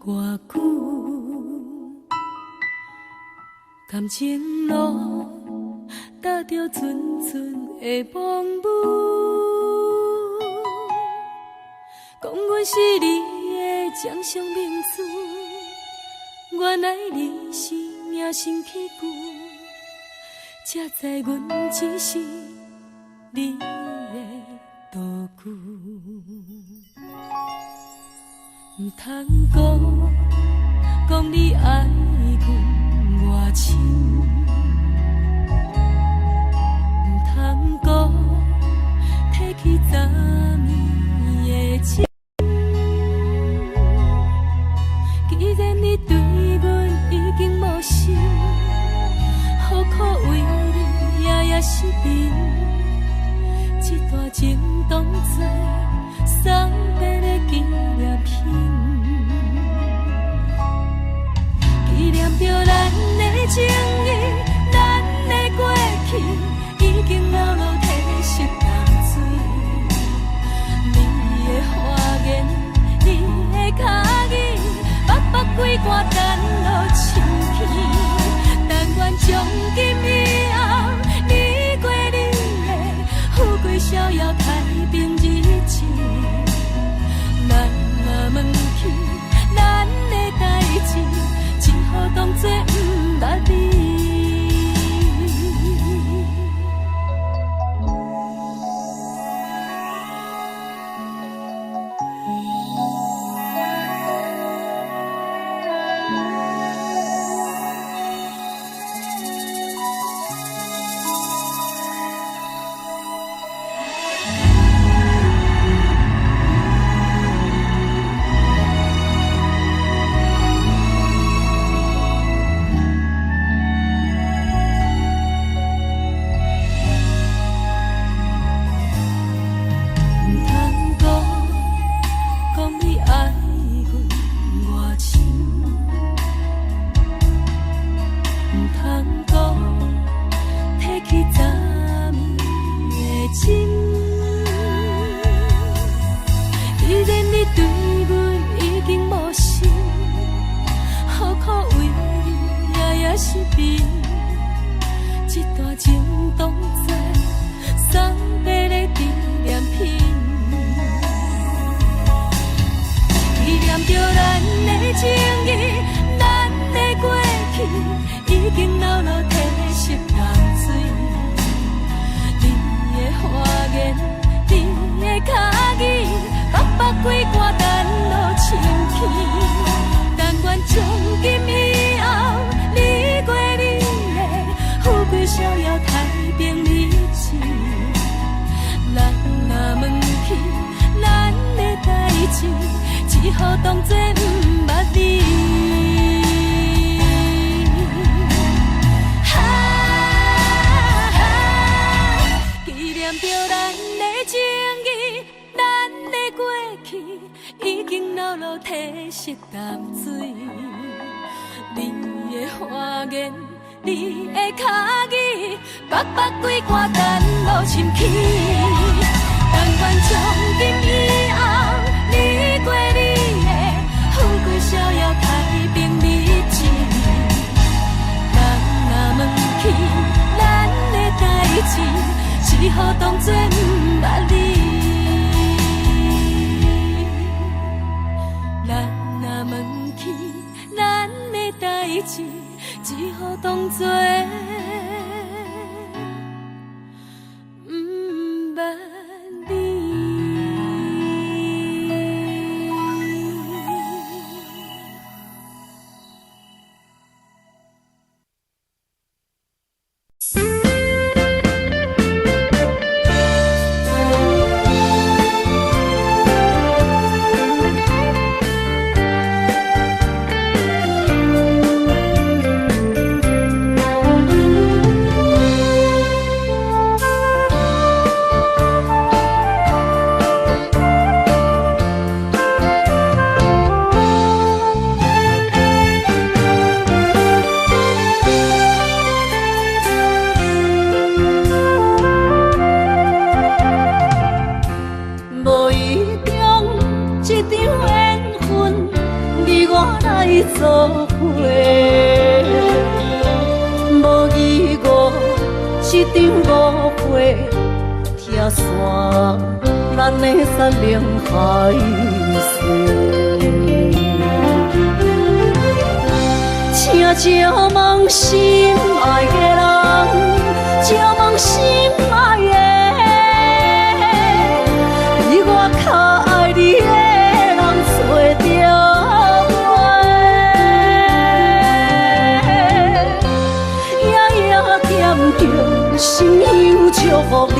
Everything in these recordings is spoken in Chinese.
偌久，感情路踏着阵阵的风雨，讲阮是你的掌上明珠，原来你是命生起句，才知阮只是你的道具。唔通讲你爱阮偌深，唔通讲提起昨暝的情。既然你对阮已经无心，何苦为你夜夜失眠？这段情当作送别的纪念品，纪念着咱的情谊，咱的过去已经老老褪色淡水。你的花言，你的脚语，白白几挂等落深去。但愿从今以后，你过你的富贵逍遥太平日子。咱若问起咱的代志，只好当作不捌你。只好当作不捌你。纪念着咱的情谊，咱的过去已经老老褪色淡水。你的花言，你的脚语，白白几挂等落深起。但愿从今以后，你过你的富贵逍遥太平日子。人若问起咱的代志，只好当作不捌你。人若问起咱的代志，只好当作不捌你。一场误会，拆散咱的山盟海誓。请借问心爱的人，借问心爱的，比我较爱你的人找着我，夜夜惦着心忧祝福你，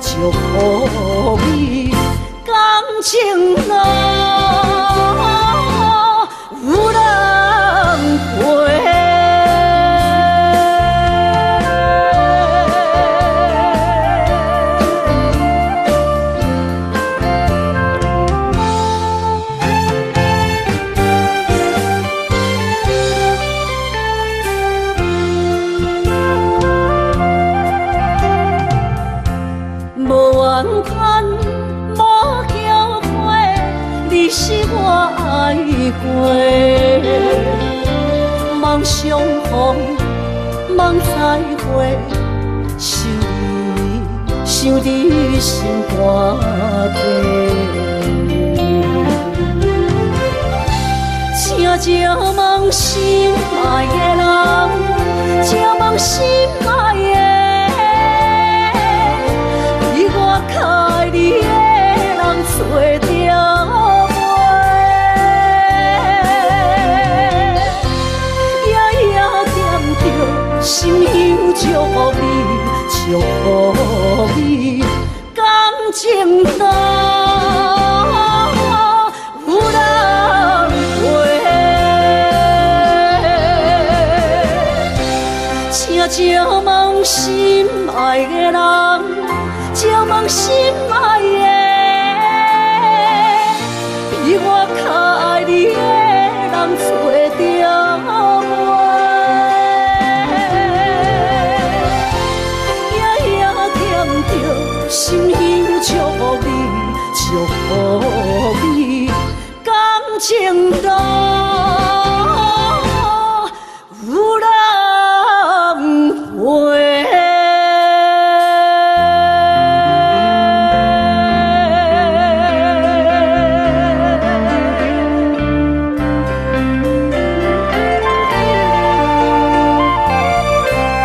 祝福你，感情路有人陪。梦相逢，梦再会，想你心肝底。请借问心爱的人，借问心爱的，比我较爱你的人找着。心忧祝福你，祝福你，感情路有人陪。请借问心爱的人，借问心爱的，比我较爱你的人找着我。心忧祝福你，祝福你，感情路有人陪。情到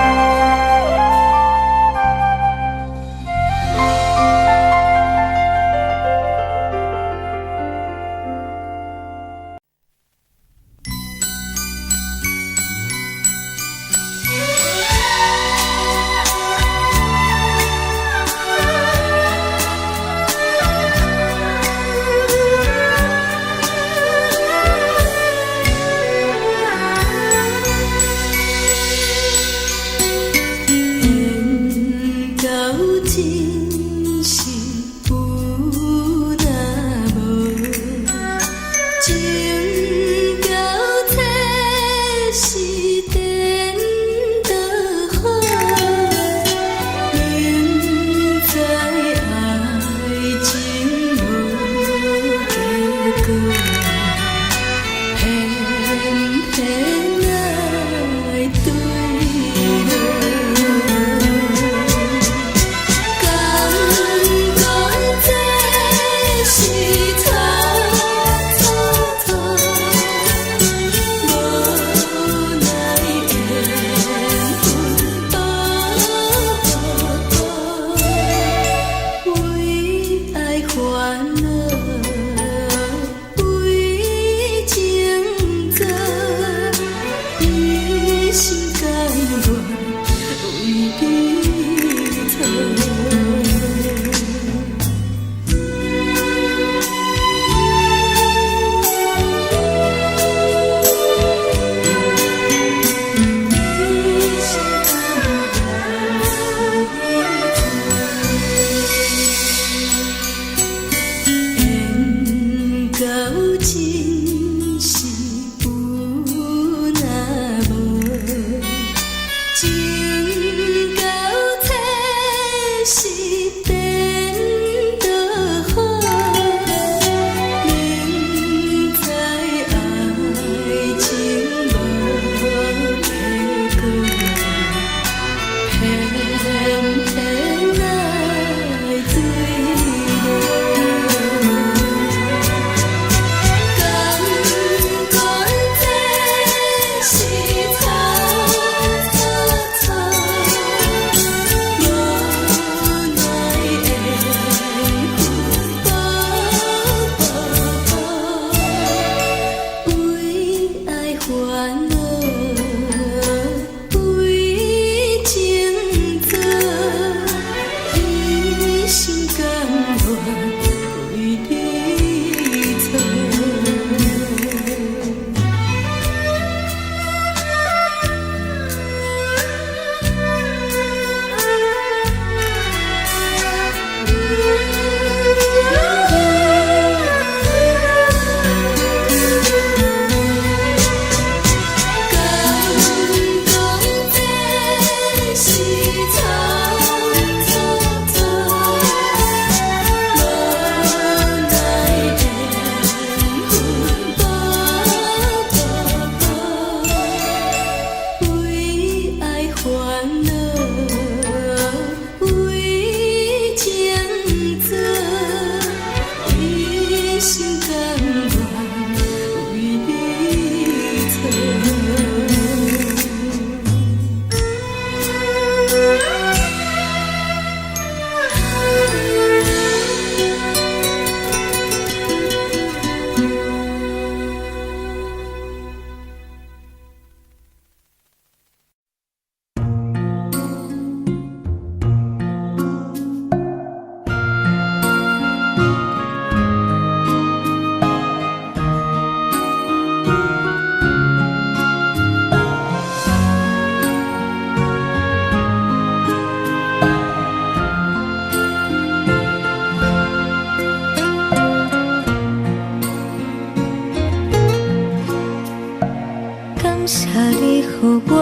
你予我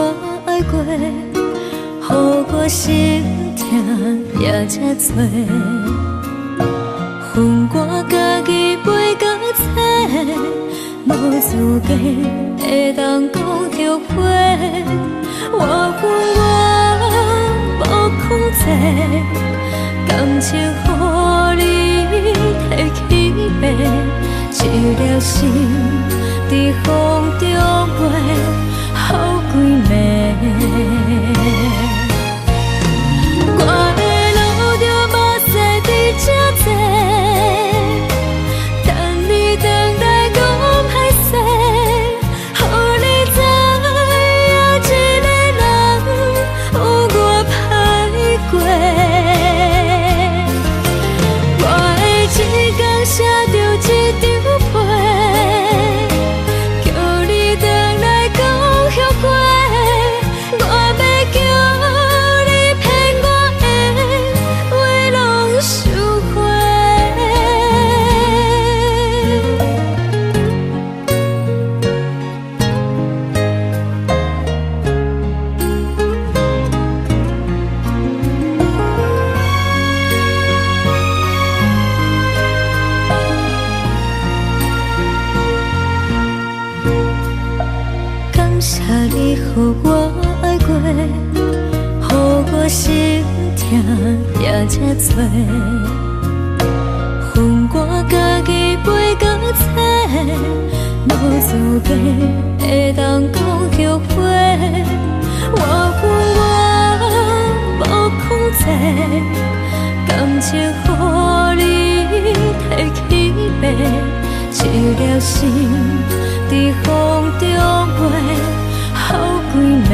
爱过，予我心痛也这多，恨我家己袂到切，无资格会当讲后悔。我恨我无控制，感情予你摕去卖，一粒心在风中飞，好几暝。我的路就无驶伫这多，等你回来讲歹势，予你知影一个人有我歹过。我的一天写着一张被，叫你回来讲后悔。我要叫你骗我的话拢收回。感谢你予我爱过，予我心痛也这多，恨我家己袂到切，无资格会当讲后悔。我恨我无控制，感情予你摕去卖，一粒心在风中飞，好几暝。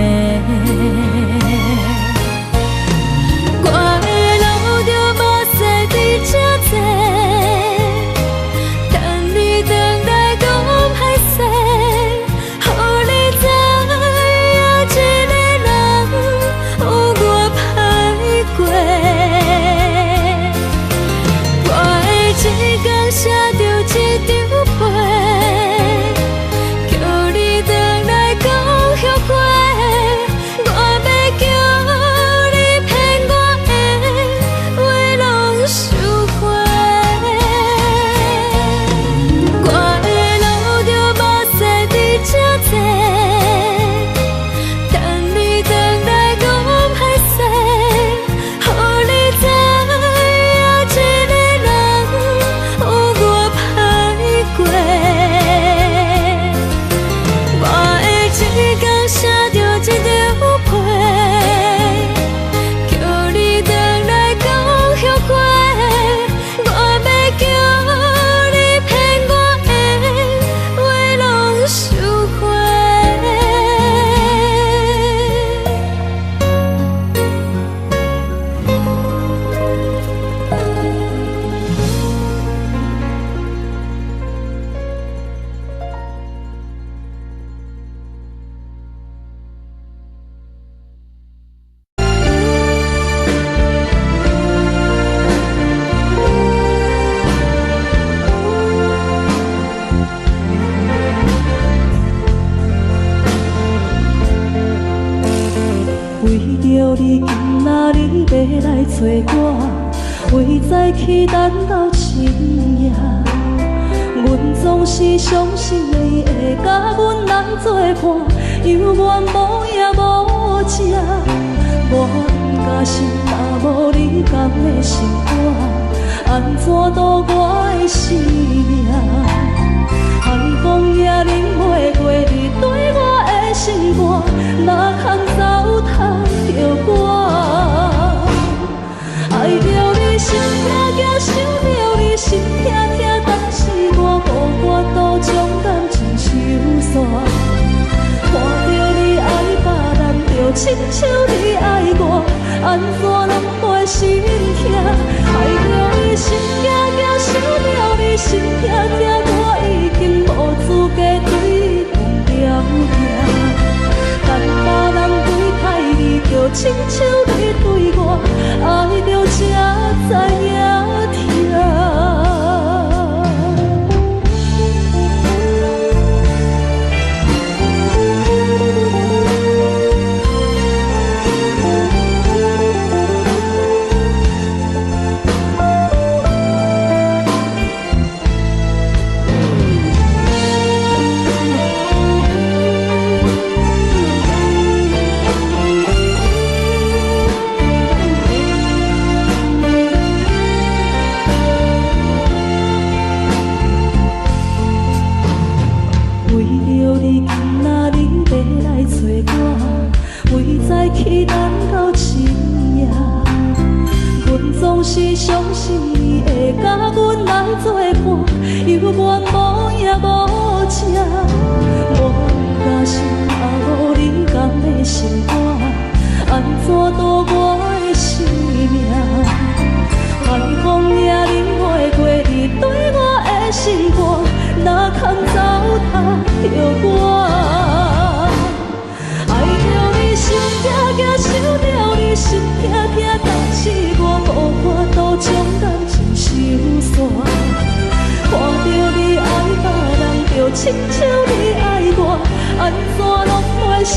我的路就无驶伫这多，等你回来讲歹势，予你知影一个人有我歹过。我的一天写着一张被，叫你回来讲后悔。我要叫你骗我的话拢收回。我的路就无驶伫这多，等你回来讲歹势，予你知影一个人有我歹过。我的一天写着一张被，叫你回来讲后悔。我要叫你骗我的话拢收回。为着你今仔日要来找我，为早起等到深夜，阮总是相信你会甲阮人作伴，犹原无影无迹。我假心若无你甘的心肝，安怎度我的生命？寒风也忍袂过你对我的心肝，哪通糟蹋着我？爱着你心痛痛，想着你心痛痛，但是我予我都将感情收煞。看着你爱别人，就亲像你爱我，安怎拢袂心痛？爱着你心痛痛，想着你心痛痛，我已经无资格对天了行。但别人对待你，就亲像你对我，爱着才知影疼。是你会甲阮来作伴，犹原无影无迹。我假是也无你甘的心肝，安怎度我的生命？海风掠你花过，你对我的心肝，哪通糟蹋着我？爱着你心痛痛，想着你心痛痛，但是我无法度将感情收煞。看着你爱别人，就亲像你爱我，安怎拢袂心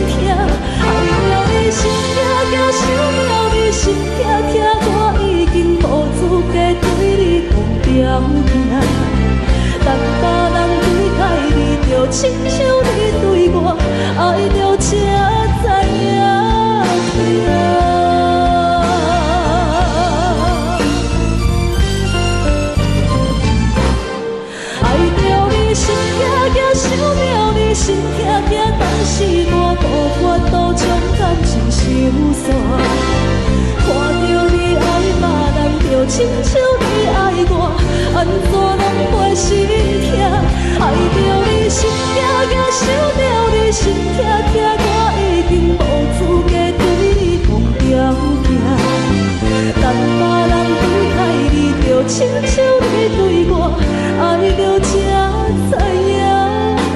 痛？爱着你心痛痛，想着你心痛痛，我已经无资格对你讲条件。但别人对待你，就亲像你对我，爱着才知影痛。爱着你心痛痛，想着你心痛痛，但是我无法度将感情收煞。看着你爱别人，就亲像你爱我，安怎拢袂心痛？爱着你心痛痛，想着你心痛痛，我已经无资格对你讲条件。但别人对待你，就亲像你对我，爱着才知影痛。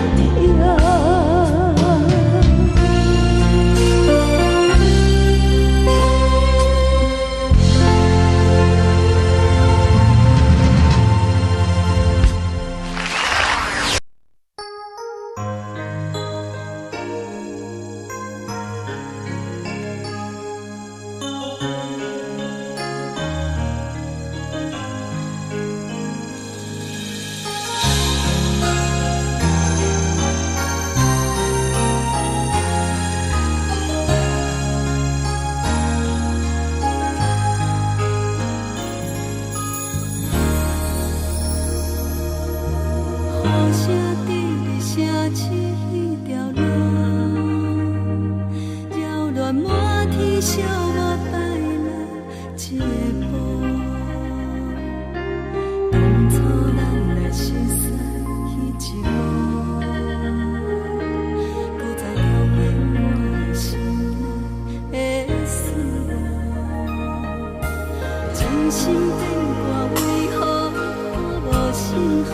雨声滴声起一条乱，扰乱满天，笑我摆了一步。当初咱来熟悉彼一幕，搁再重演我心内的思念。真心变卦，为何看无信号？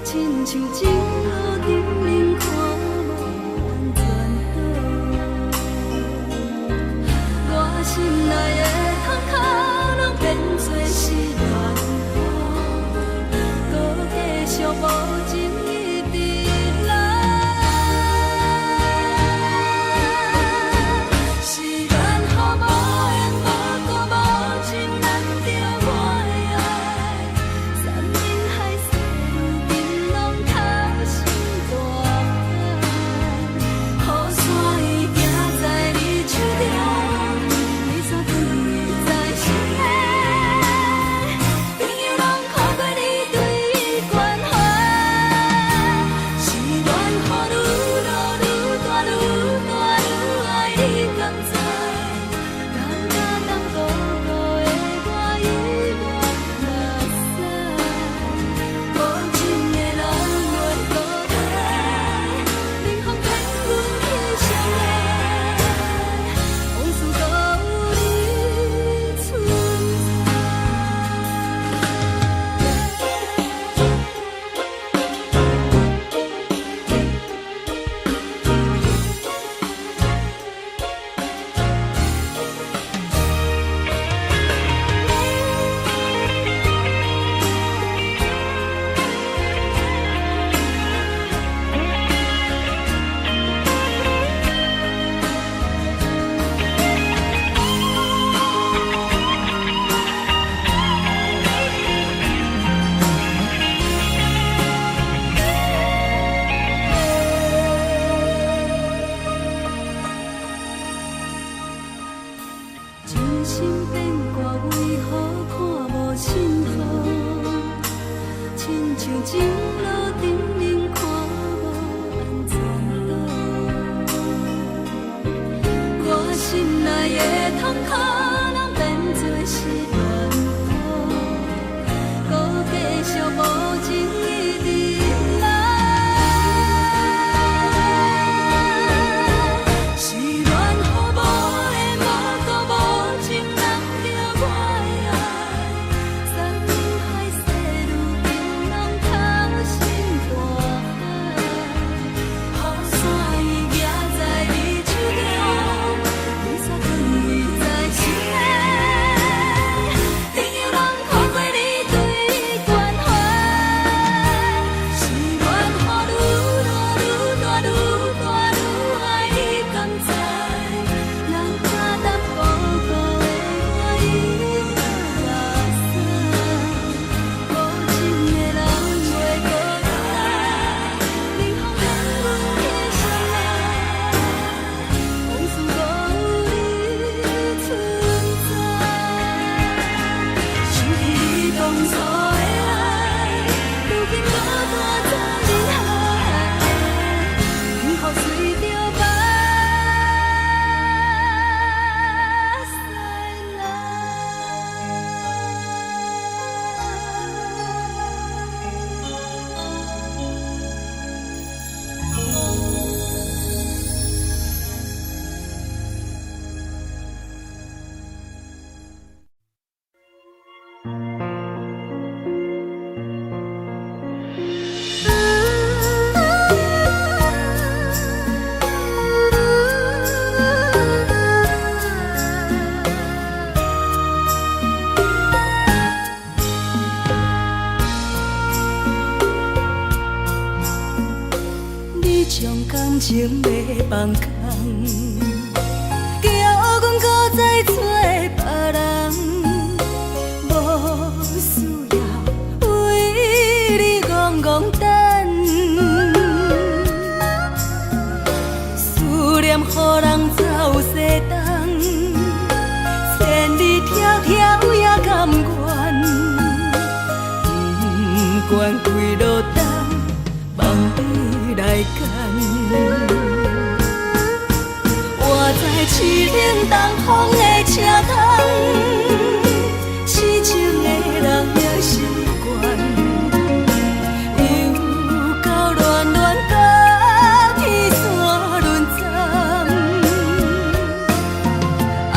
亲像情路顶面看无安全岛，我心内的痛脚拢变作是乱雨，搁继续无情意伫来。是缘和无缘，无果无情，难着我的爱，山盟海誓。心内的痛，可能变作是乱放空，叫阮搁再找别人，无需要为你戆戆等，思念予人走西东，千里迢迢也甘愿，不管几路灯，望你来牵。我在凄冷东风的车窗，痴情的人也习惯，又到恋恋甲天山沦陷。满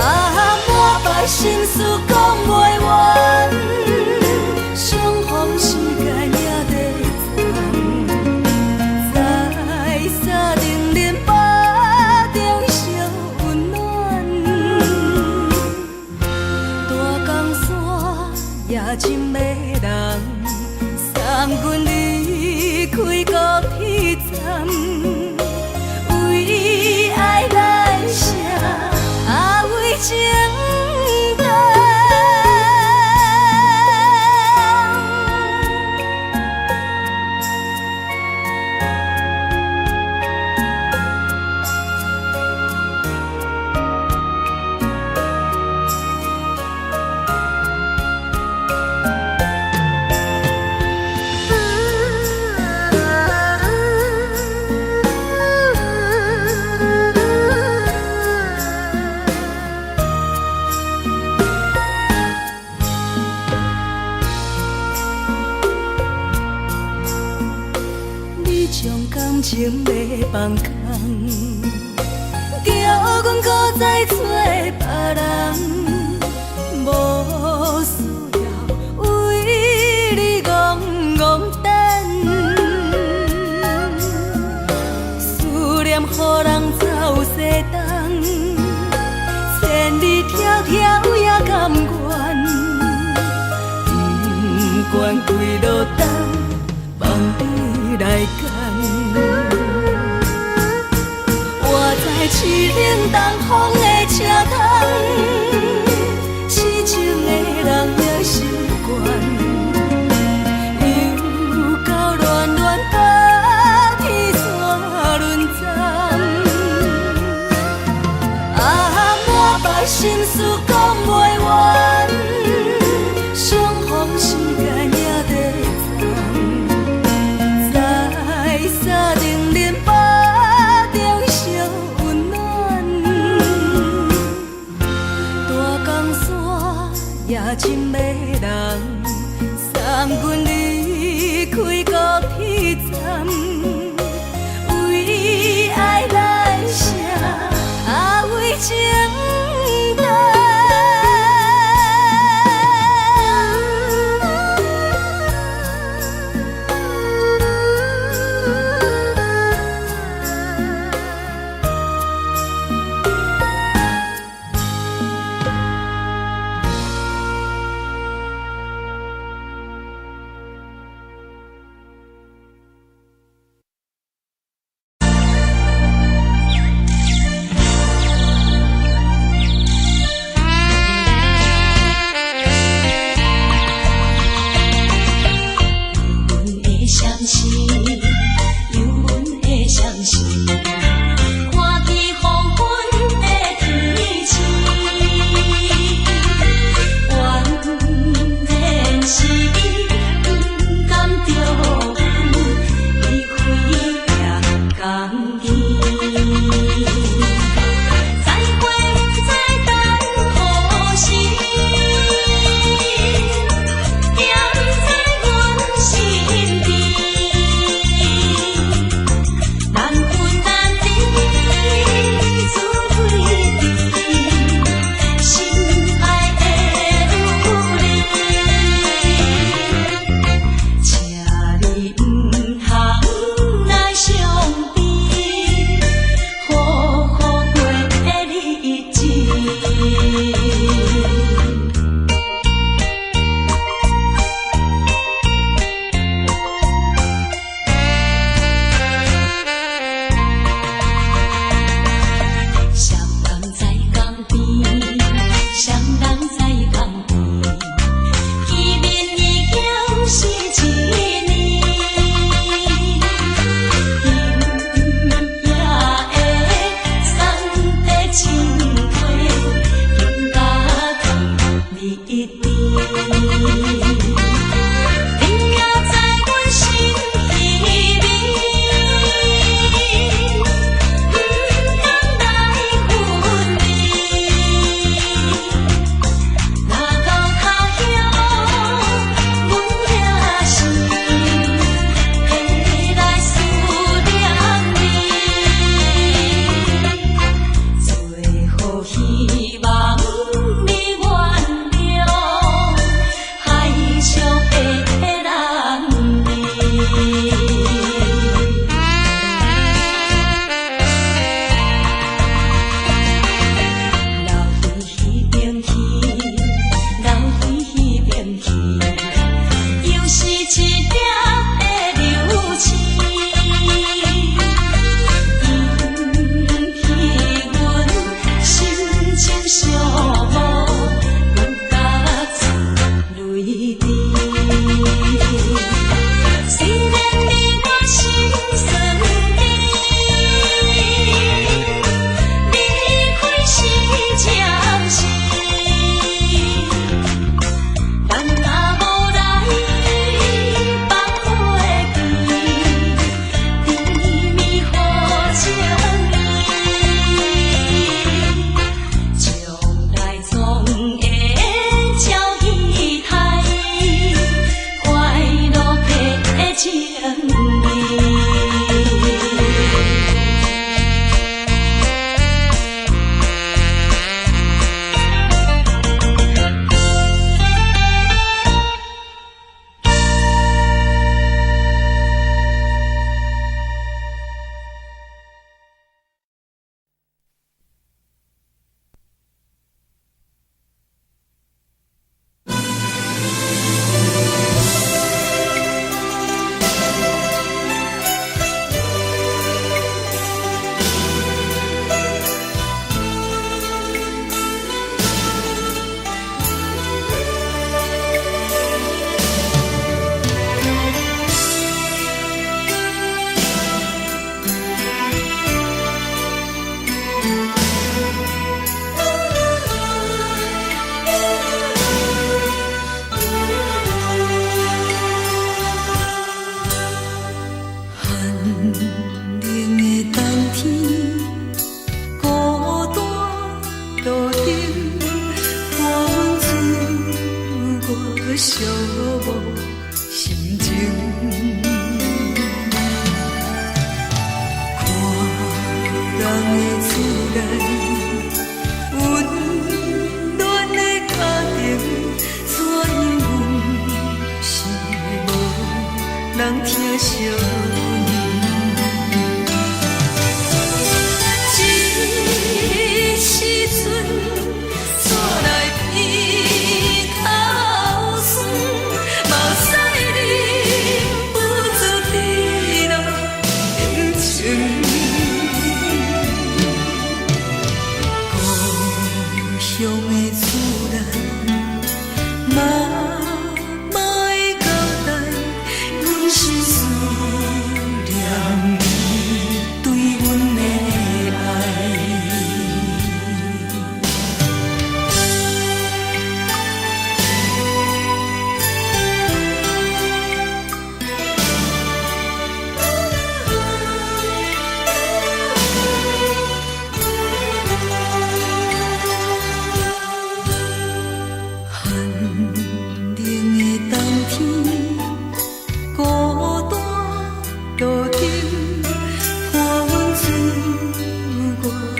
腹心事讲袂完，相逢时间也在藏，在沙定林巴中烧温暖。大江山也真迷人，送阮离开高铁站，为爱来写为情。感情要放空，叫阮搁再找别人，无需要为你戆戆等，思念予人走西东，千里迢迢也甘愿，不管几路灯，望你来牵。我在凄冷东风的车窗，痴情的人也习惯，又到恋恋甲天山沦陷。满腹心事讲袂完，相逢时间也在藏，在沙定林巴中烧温暖。大江山也真迷人，送阮离开高铁站，为爱来写为情重。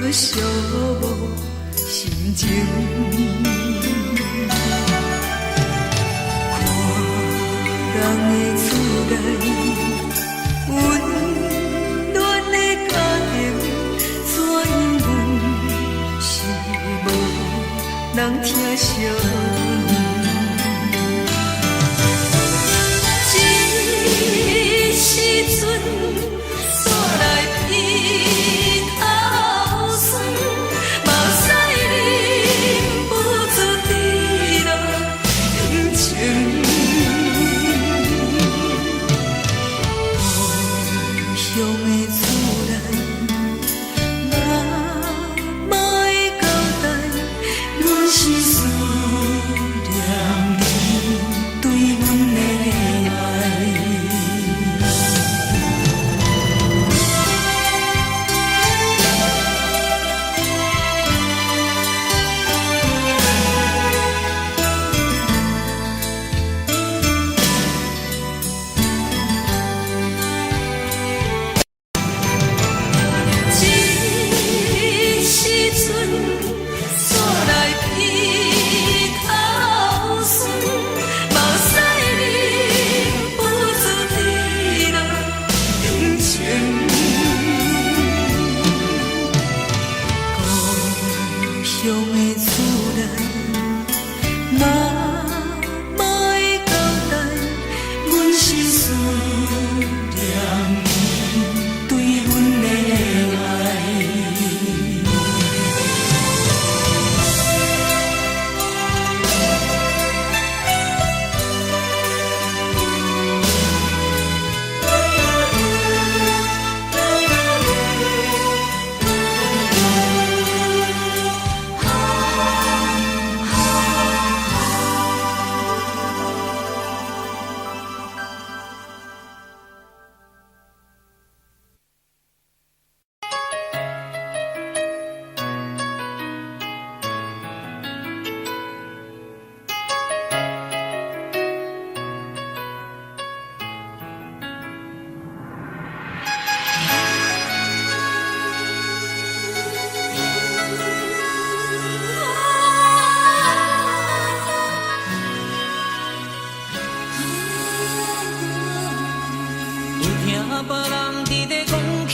寂寞心情。看人的厝内温暖的家庭，怎因阮是无人疼惜？这时阵煞来鼻口酸，目屎忍不住滴落眼睛。故乡的厝内，妈妈的交代，阮是思念你对阮的爱。这时阵煞来鼻口酸，目屎忍不住滴落眼睛。故乡的厝内，妈妈的交代，阮是思念你对阮的爱。听别人伫咧讲起，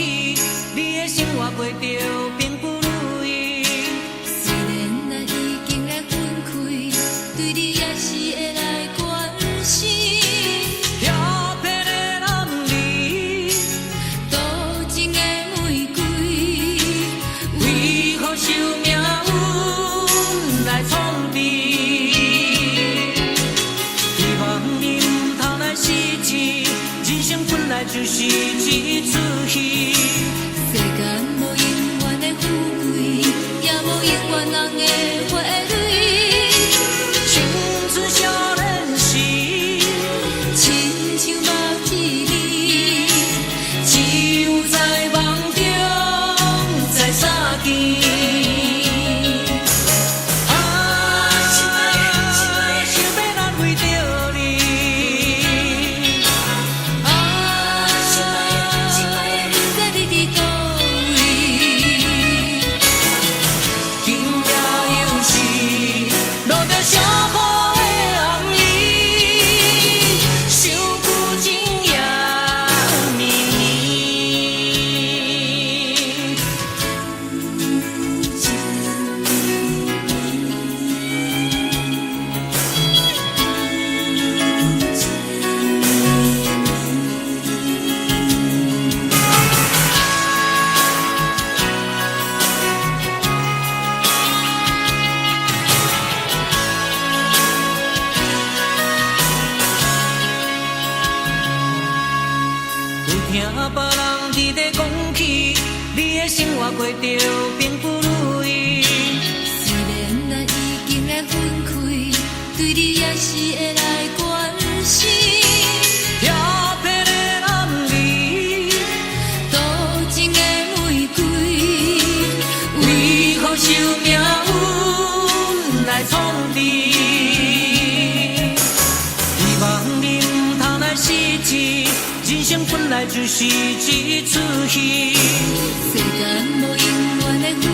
你的生活过着并不如意。虽然咱已经来分开，对你也是会来关心。漂泊的男儿，多情的玫瑰，为何受命运来创治？希望你唔通来失志，人生本来就是一出戏。世间无永远的富贵，也无永远人的花蕊。青春少年时，亲像目翕你，只有在梦中在相见。想要难为着你，不知你伫倒位。今夜又是落着伤苦的暗暝，想旧情也绵绵。有听别人伫咧讲起，你的生活过着并不如意。虽然咱已经来分开，对你也是会来关心。漂泊的男儿，多情的玫瑰，为何受命运来创治？希望你唔通来失志，人生本来就是一出戏。世间无永远的富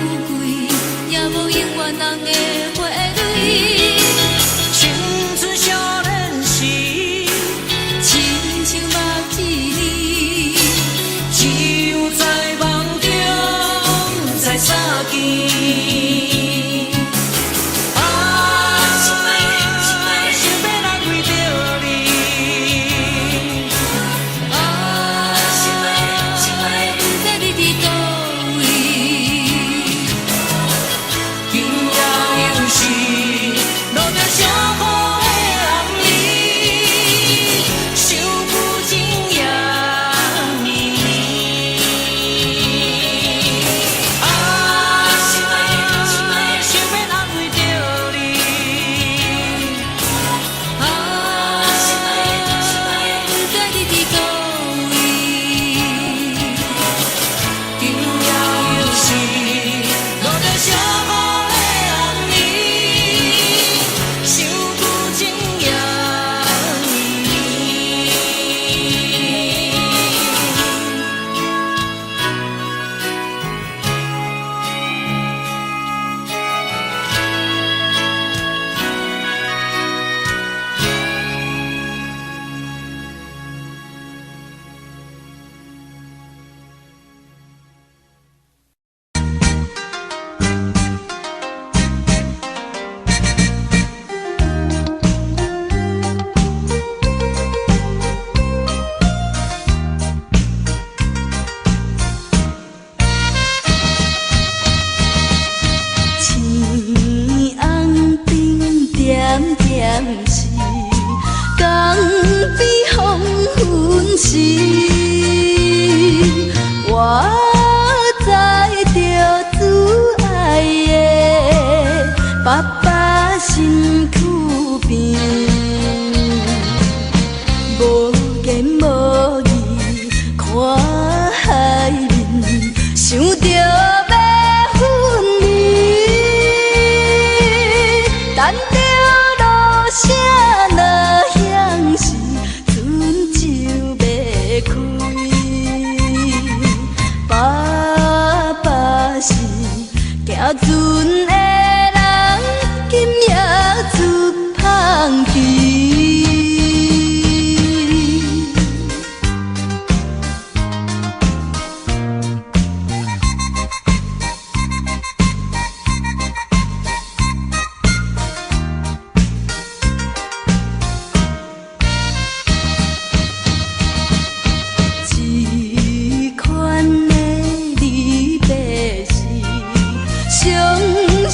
船的人今夜出芳气。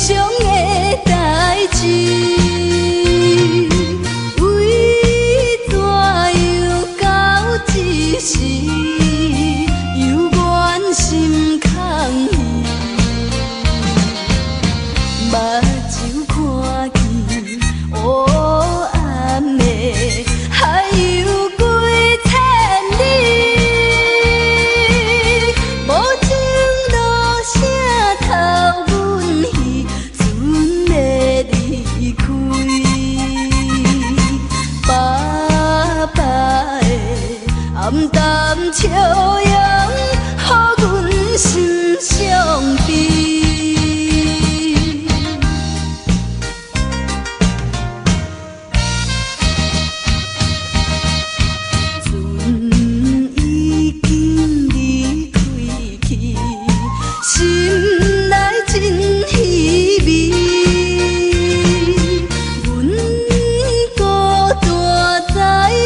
常的代志，为怎又到一时，犹原心空虚，目睭看见黑暗的还有几千里，无情路声头。淡淡笑容，予阮心伤悲。船已经离开去，心内真稀微。阮孤单在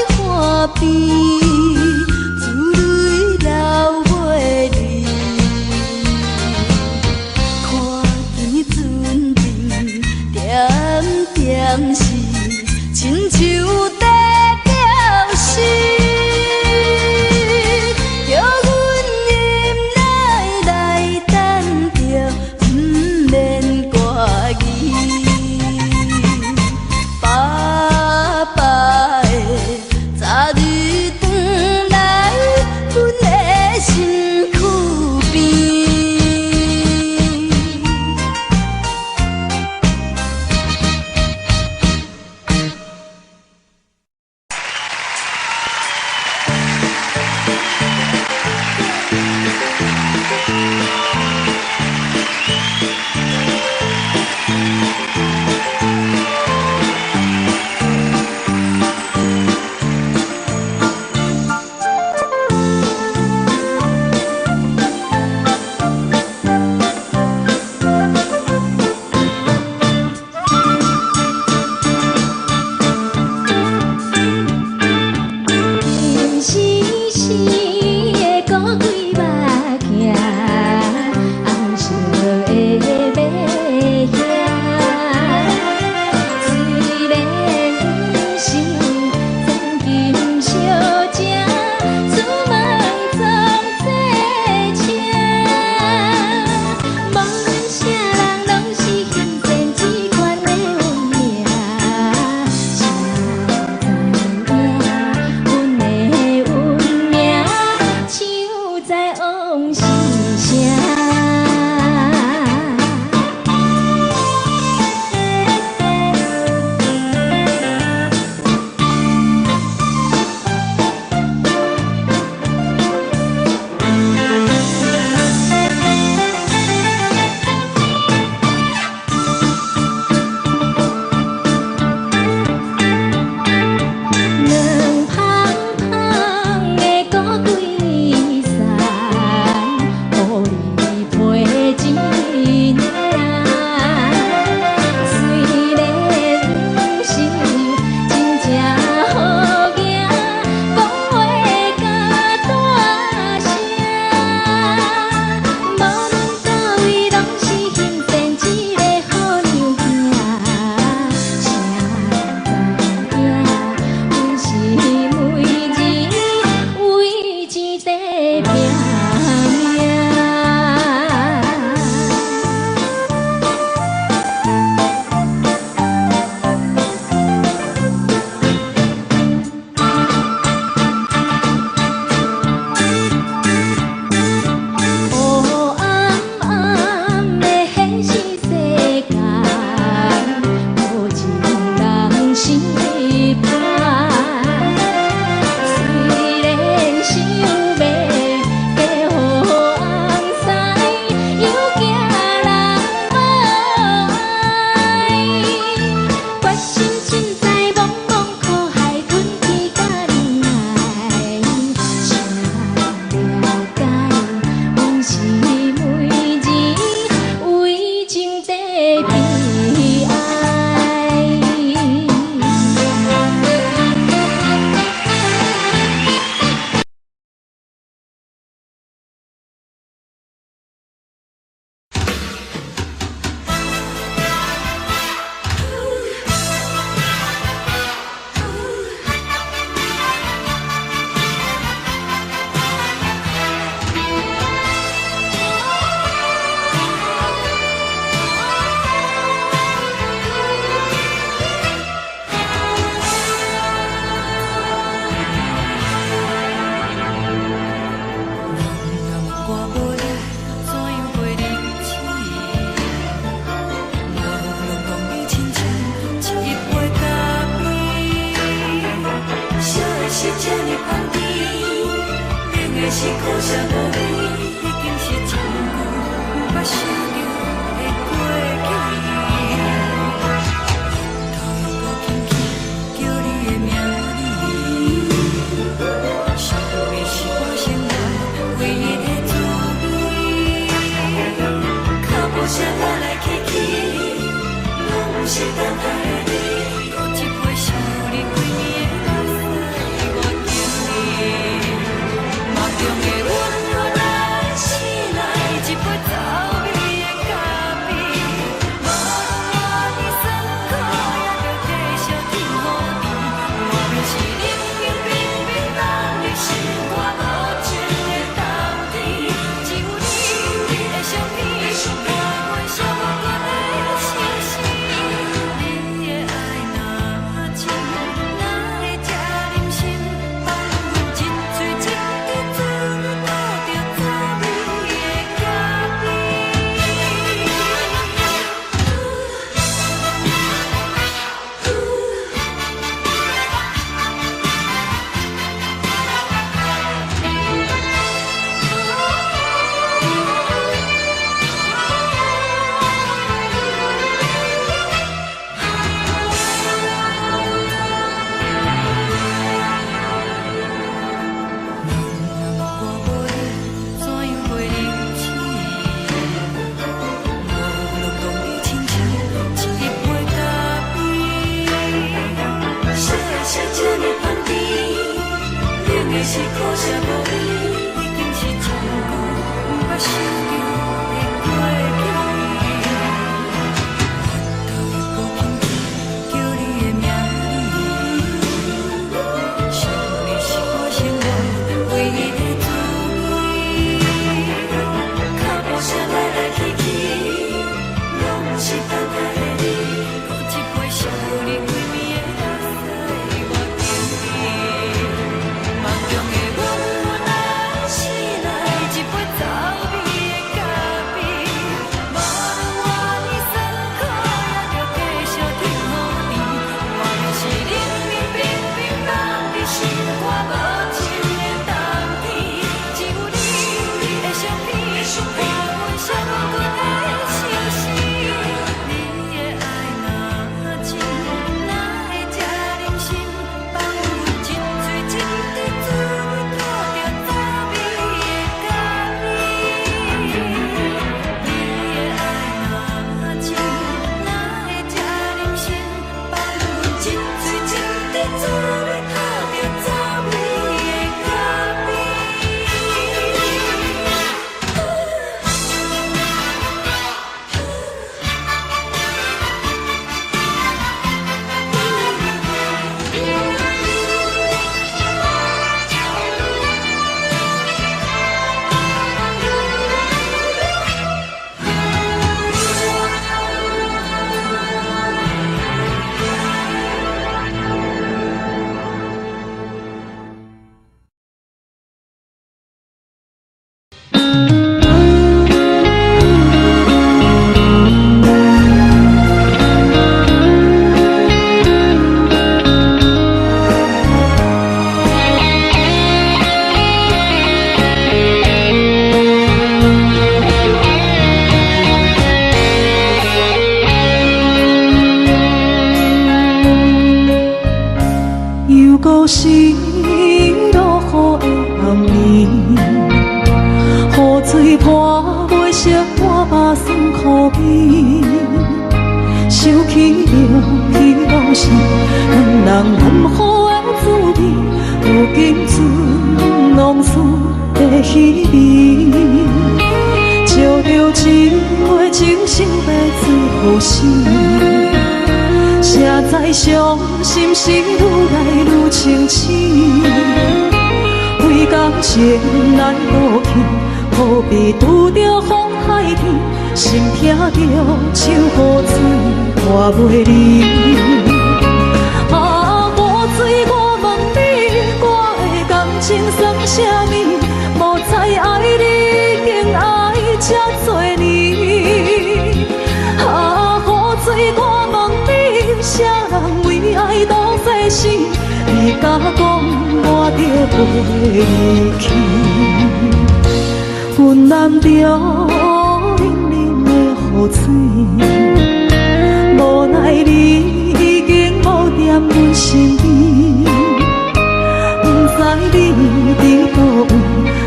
岸边。是苦涩无味，已经是一句无法写着的过去。头又搁轻轻叫你的名字，想你是我生活唯一的滋味。脚步声来来去去，拢不是等待的你，搁一杯想你几暝的目屎，我敬你。梦中的阮阮来醒来，一杯走味的咖啡，无论我的酸苦，也着继续甜予你。外面是冷冷冰冰冷的心肝无情的冬天，只有你的相片，陪阮寂寞过的相思。你的爱若真，哪会这忍心放阮一嘴一滴滋倒着滋味的咖啡？我要怎样袂忍气？无路当你亲像一杯咖啡，小的是这呢香甜，冷的是苦涩无味，已经是一句无法想着的过去。头又搁轻轻叫你的名字，想你是我生活唯一的滋味。脚步声来来去去，拢是等待的你，搁一杯想你几暝的目屎，我敬你。梦中的阮阮来醒来，一杯走味的咖啡，无论我的酸苦，也着继续甜予你。外面是冷冷冰冰冷的心肝无情的冬天，只有你的相片，陪阮寂寞过的相思。你的爱若真，哪会这忍心放阮一嘴一滴滋味倒着滋味的咖啡？你的爱若真，哪会这忍心放阮一嘴一滴滋味倒着滋味的咖啡？又搁是落雨的暗暝，雨水泼袂湿我目酸苦味，想起着彼往事，两人难好的滋味，如今存往事的稀微，照着一回情深要做好事。谁知伤心事愈来愈清醒，为感情来落去，何必拄着风海天，心痛着手雨水拖袂离。啊，雨水，我问你，我的感情算啥物？无知爱你，竟爱这多年。啊，雨水，我问你，啥人为爱都细死？你敢讲我着袂离去？阮揽着冷冷的雨水，无奈你已经无在阮身边，不知你伫倒位，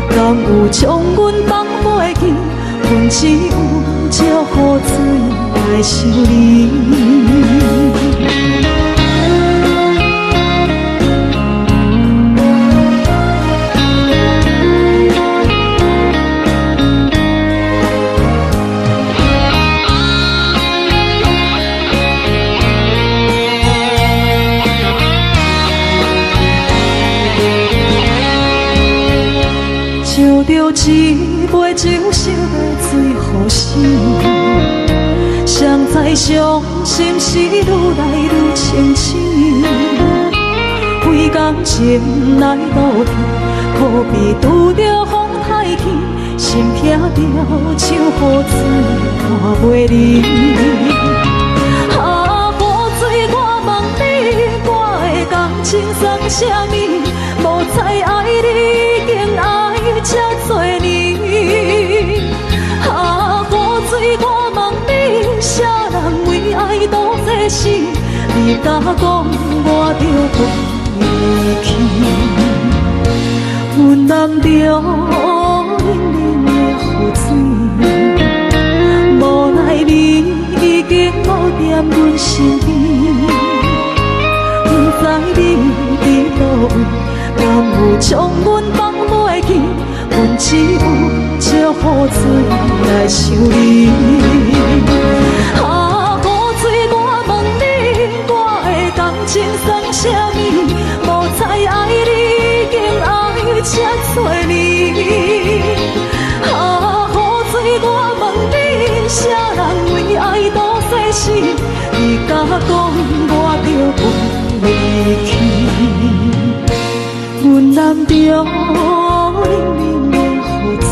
敢有将阮放飞去？阮只有借雨水来想你。烧着一杯酒，烧要醉予醒，谁知伤心事愈来愈清醒。几工前来倒去，可比拄着风太起，心痛着像雨水看袂离。啊，雨水，我问你，我的感情算啥物？无再爱你，已经爱这多年。啊，雨水，我问你，啥人为爱赌这死？你敢讲我着离去？阮揽着冷冷的雨水，无奈你已经无在阮身边，不知你伫倒位，敢有将阮放袂去？阮只有借雨水来想你。啊，雨水，我问你，我的感情算啥物？无再爱你，已经爱这多年。啊，雨水，我问你，啥人为爱赌这死？你敢讲我着离去？阮揽着冷冷的雨水，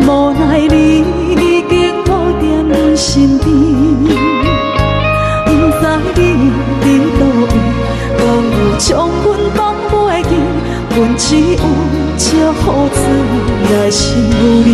无奈你已经无在阮身边，不知你伫倒位，敢有将阮放袂去？阮只有借雨水来想你。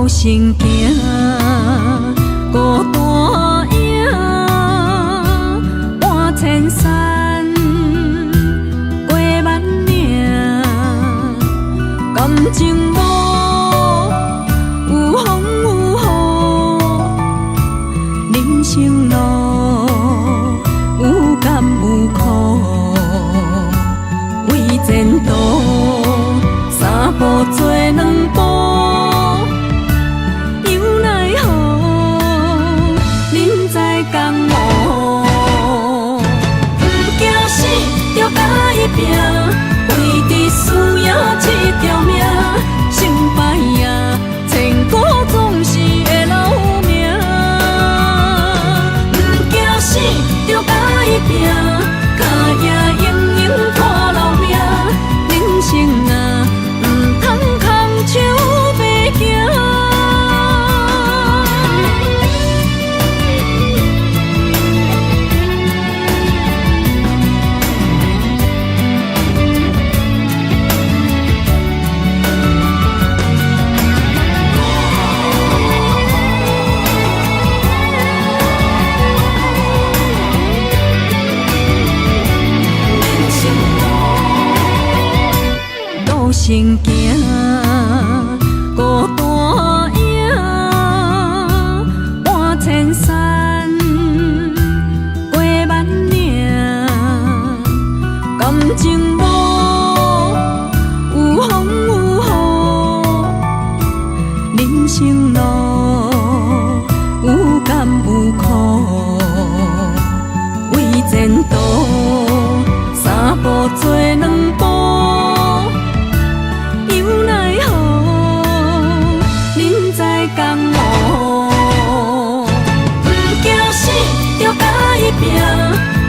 行行，孤单影，半千山，过万岭，感情路有风有雨，人生路有甘有苦，为前途三步做两步。拼，为伫输赢这条命，成败赢，千古总是会留名。不惊死，着甲伊拼，脚也硬硬拖老命。人生啊，唔通空手白行。行行，孤单影，半千山，过万岭，感情路有风。生路有甘有苦，为前途三步做两步，又奈何人在江湖，不惊死就甲伊拼，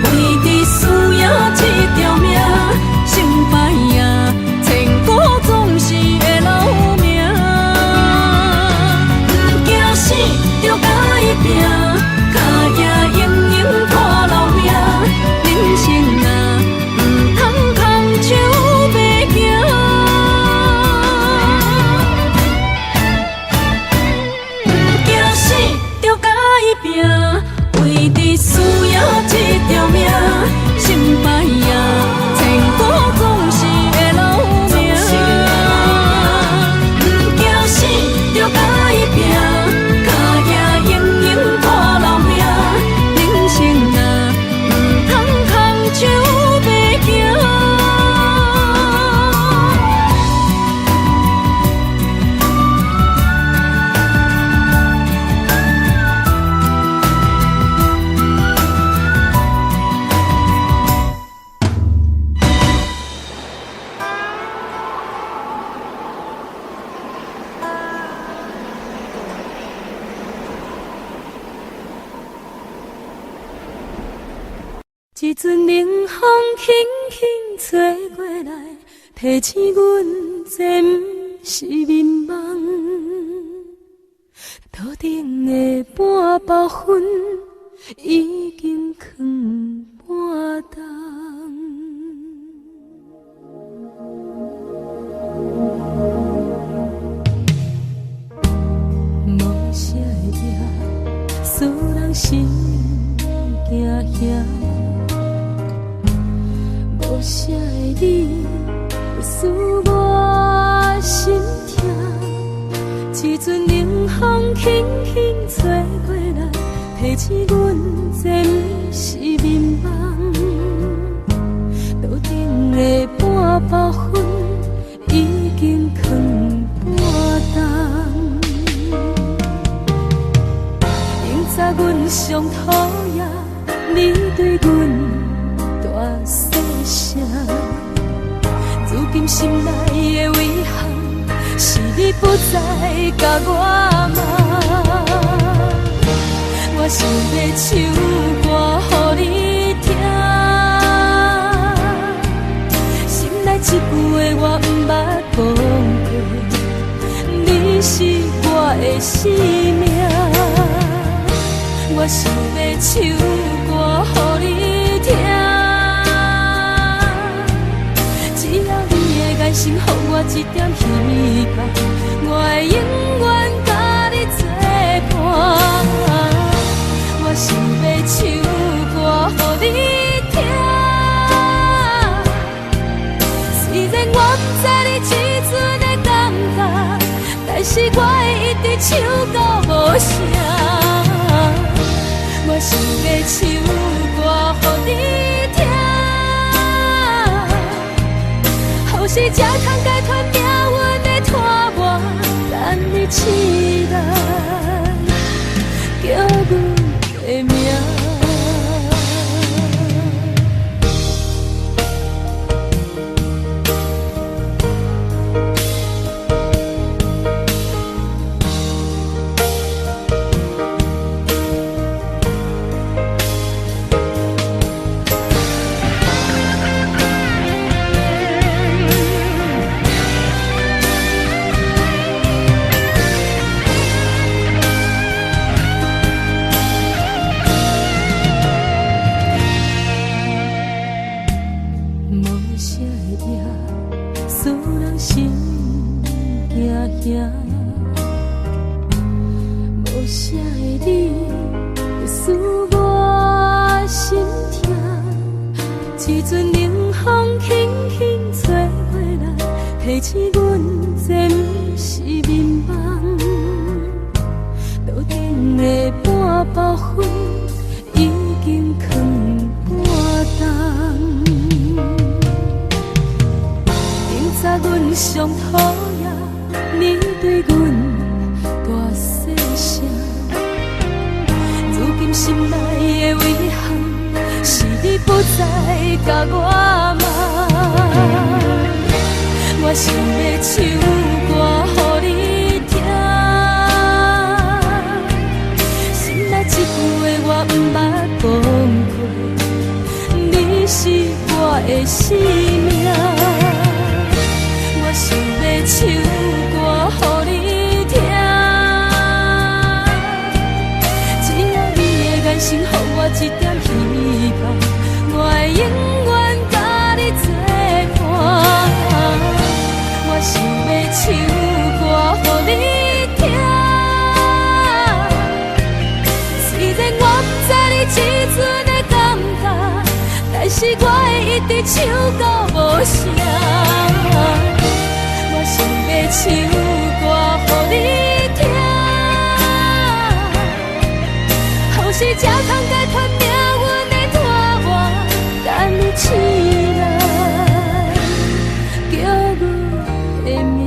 为伫需要这条命，成败赢，千古总是会留名。不惊死就甲伊拼，脚也用用拖留名。人生啊，唔通空手白行。不惊死就甲伊拼，为伫需要这条命，成败赢，千古总是会留名。不惊死就甲伊拼，脚也用用拖留名。人生啊，唔通空手白行。一阵冷风轻轻吹过来，提醒阮这不是眠梦。头顶的半包云已经藏半冬。无啥会赢，使人心惊惊。无啥的你，会使我心痛。一阵冷风轻轻吹过来，提醒阮这不是眠梦。头顶的半包云已经藏半冬。明早阮上讨厌你对阮大细声，如今心内的遗憾，是你不再甲我骂。我想要唱歌予你听，心内一句话我不捌讲过，你是我的生命。我想要唱歌予你听，爱心予我一点希望，我会永远甲你作伴。我想要唱歌予你听，虽然我不知你这阵的感觉，但是我会一直唱到无声。我想要唱歌予你听，是这通解脱命运的拖磨，等你期待，叫阮的名。无啥的你，会使我心痛。一阵冷风轻轻吹过来，提醒阮这不是眠梦。头顶的半包云已经藏半冬。明早阮上讨厌你对阮大细声。如今心内的遗憾，是你不再甲我骂。我想要唱歌予你听，心内一句话我毋捌讲过，你是我的生命。我想要唱歌予你听，只要你的眼神予我一点希望，我会永远甲你作伴。我想要唱歌予你听，虽然我不知你这阵的感觉，但是我会一直唱到无声。我想要唱歌予你听，后世才通解脱命运的拖磨，等你醒来叫阮的名。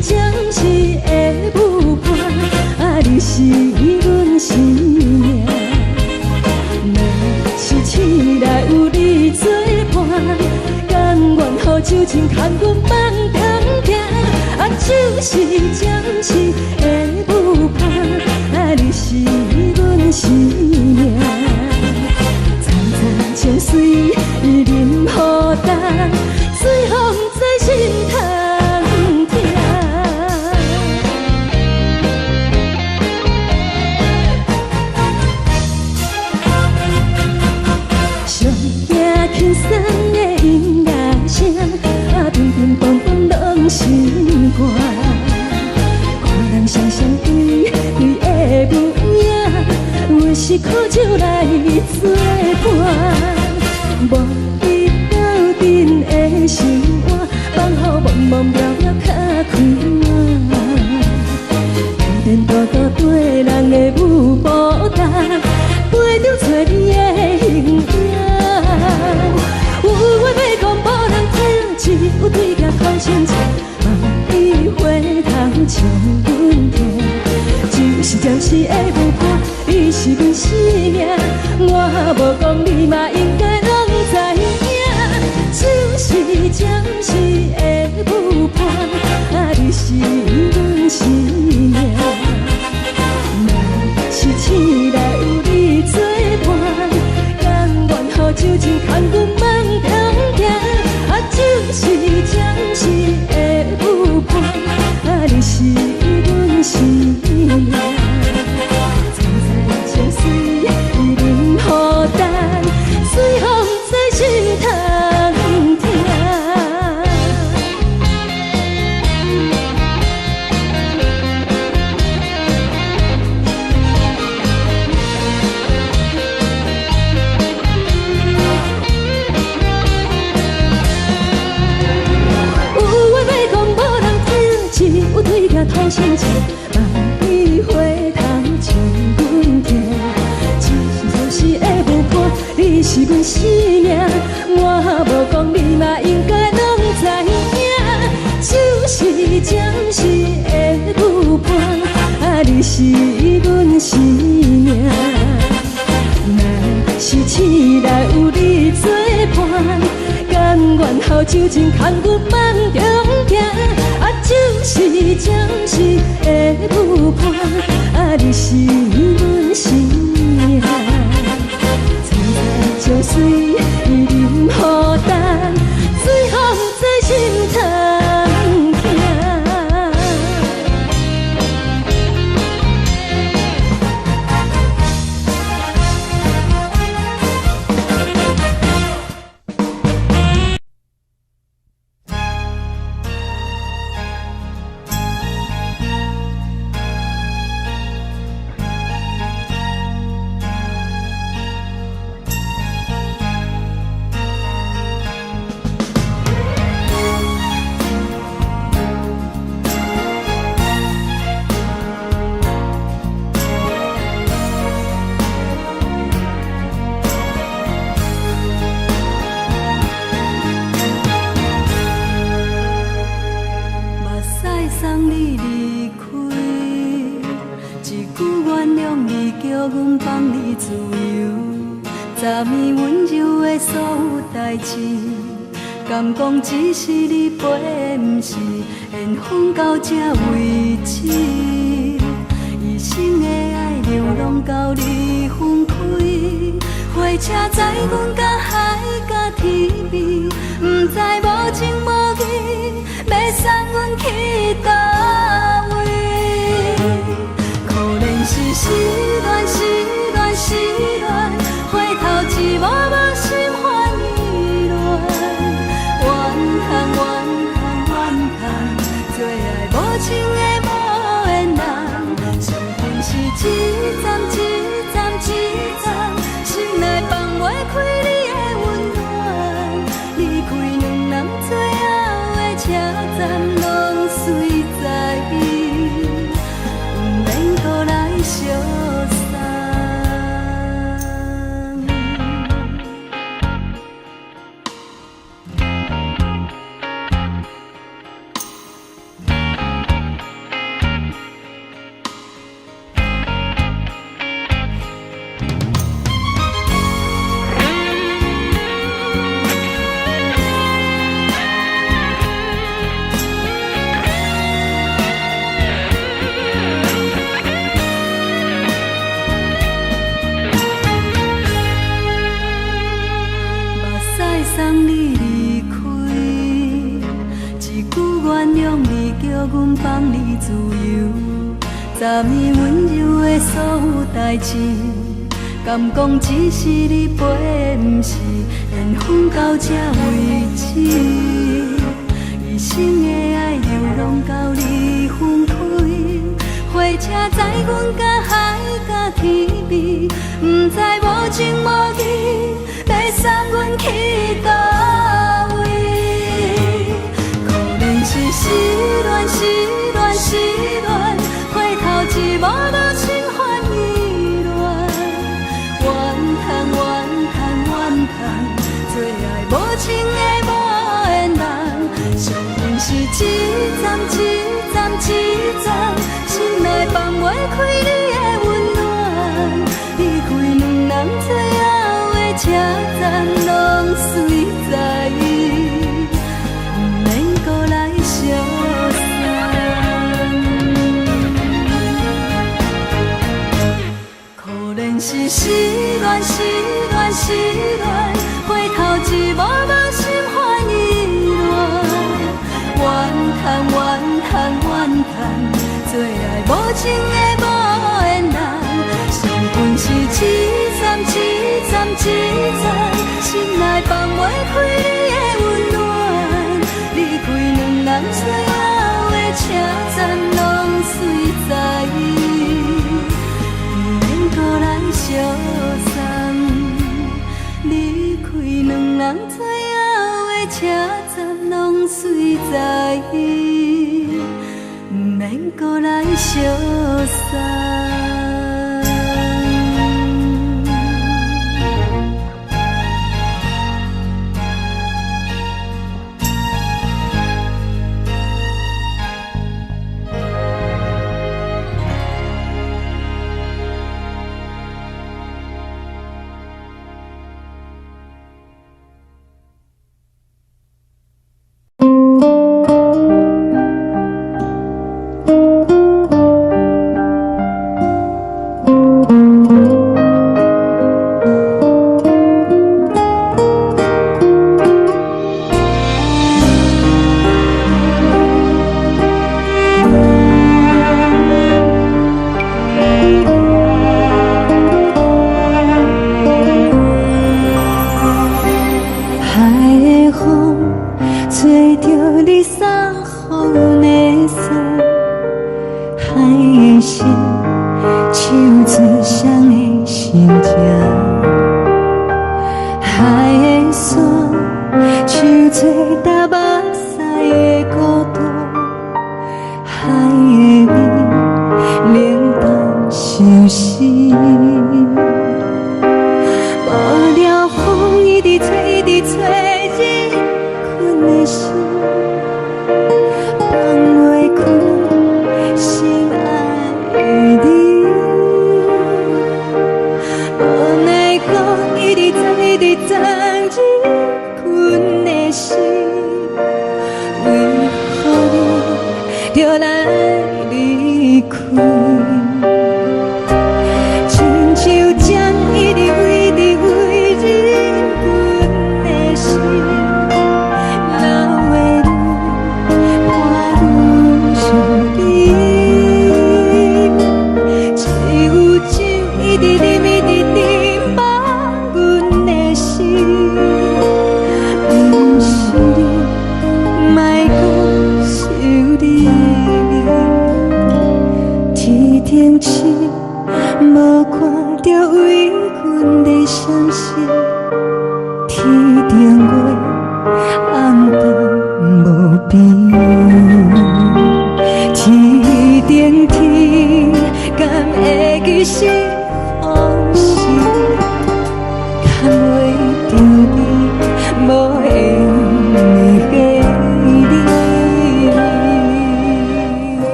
暂时的舞伴，啊，你是阮生命。若是醒来有你作伴，甘愿予酒精牵阮梦中行，啊，就是暂时的舞伴，啊，你是阮生命。惨惨情水任何担，随风在心头痛。上惊轻松的音乐声，啊，乒乒乓乓拢心肝。看人双双对对的舞影，有时苦酒来作伴。无伊斗阵的心肝，放予茫茫渺渺较开满。颠颠倒倒对人的舞步踏，陪着找你的形影。有话要讲，无人听，只有对镜看清楚，梦里回头将阮听。就是暂时的舞伴，你是阮生命。我无讲，你嘛应该拢知影。就是暂时的舞伴，啊，你是阮生命。若是醒来有你作伴，甘愿予酒精牵阮梦中行，啊，就是暂时的舞伴，啊，你是阮生命。惨惨情水任何担，随风在心头痛。有对镜讨心情，梦里回头将阮听。暂时的舞伴，你是阮生命。我无讲，你嘛应该拢知影。就是暂时的舞伴，啊，你是阮生命。若是醒来有你作伴，甘愿予酒精牵阮梦中行，啊，就是暂时的舞伴，啊，你是阮生命。惨惨情水任何担，随风在心头痛。送你离开，一句原谅你，叫阮放你自由。昨暝温柔的所有代志，敢讲只是你陪，不是缘分到这为止。一生的爱流浪到你分开，火车载阮到海角天边，不知无情无义，要送阮去倒位？可能是失恋，失恋，失恋，回头一幕幕心烦意乱，怨恨，怨恨，怨恨，最爱无情的无缘人，身份是一站一站一站，心内放袂开你的温暖，离开两人最后的车站，拢随。阮放你自由，昨年温柔的所有代志，敢讲只是你陪，不是缘分到这为止。一生的爱流浪到你分开，火车载阮甲海甲天边，不知无情无义，要送阮去倒位？可能是失恋，失恋，失恋，回头一幕幕心烦意乱，怨叹，怨叹，怨叹，最爱无情的无缘人，上恨是一站一站一站，心内放袂开你的温暖，离开两人最后的车站，拢随在意，不免搁来相送。可能是失恋，失恋，失恋，回头一幕幕心烦意乱，怨叹，怨叹，怨叹，最爱无情的无缘人，上恨是一站一站一站，心内放袂开你的温暖，离开两人最后的车站，拢随在意，不免搁来相送。离开两人最后的车站，拢随在意，不免搁来相送。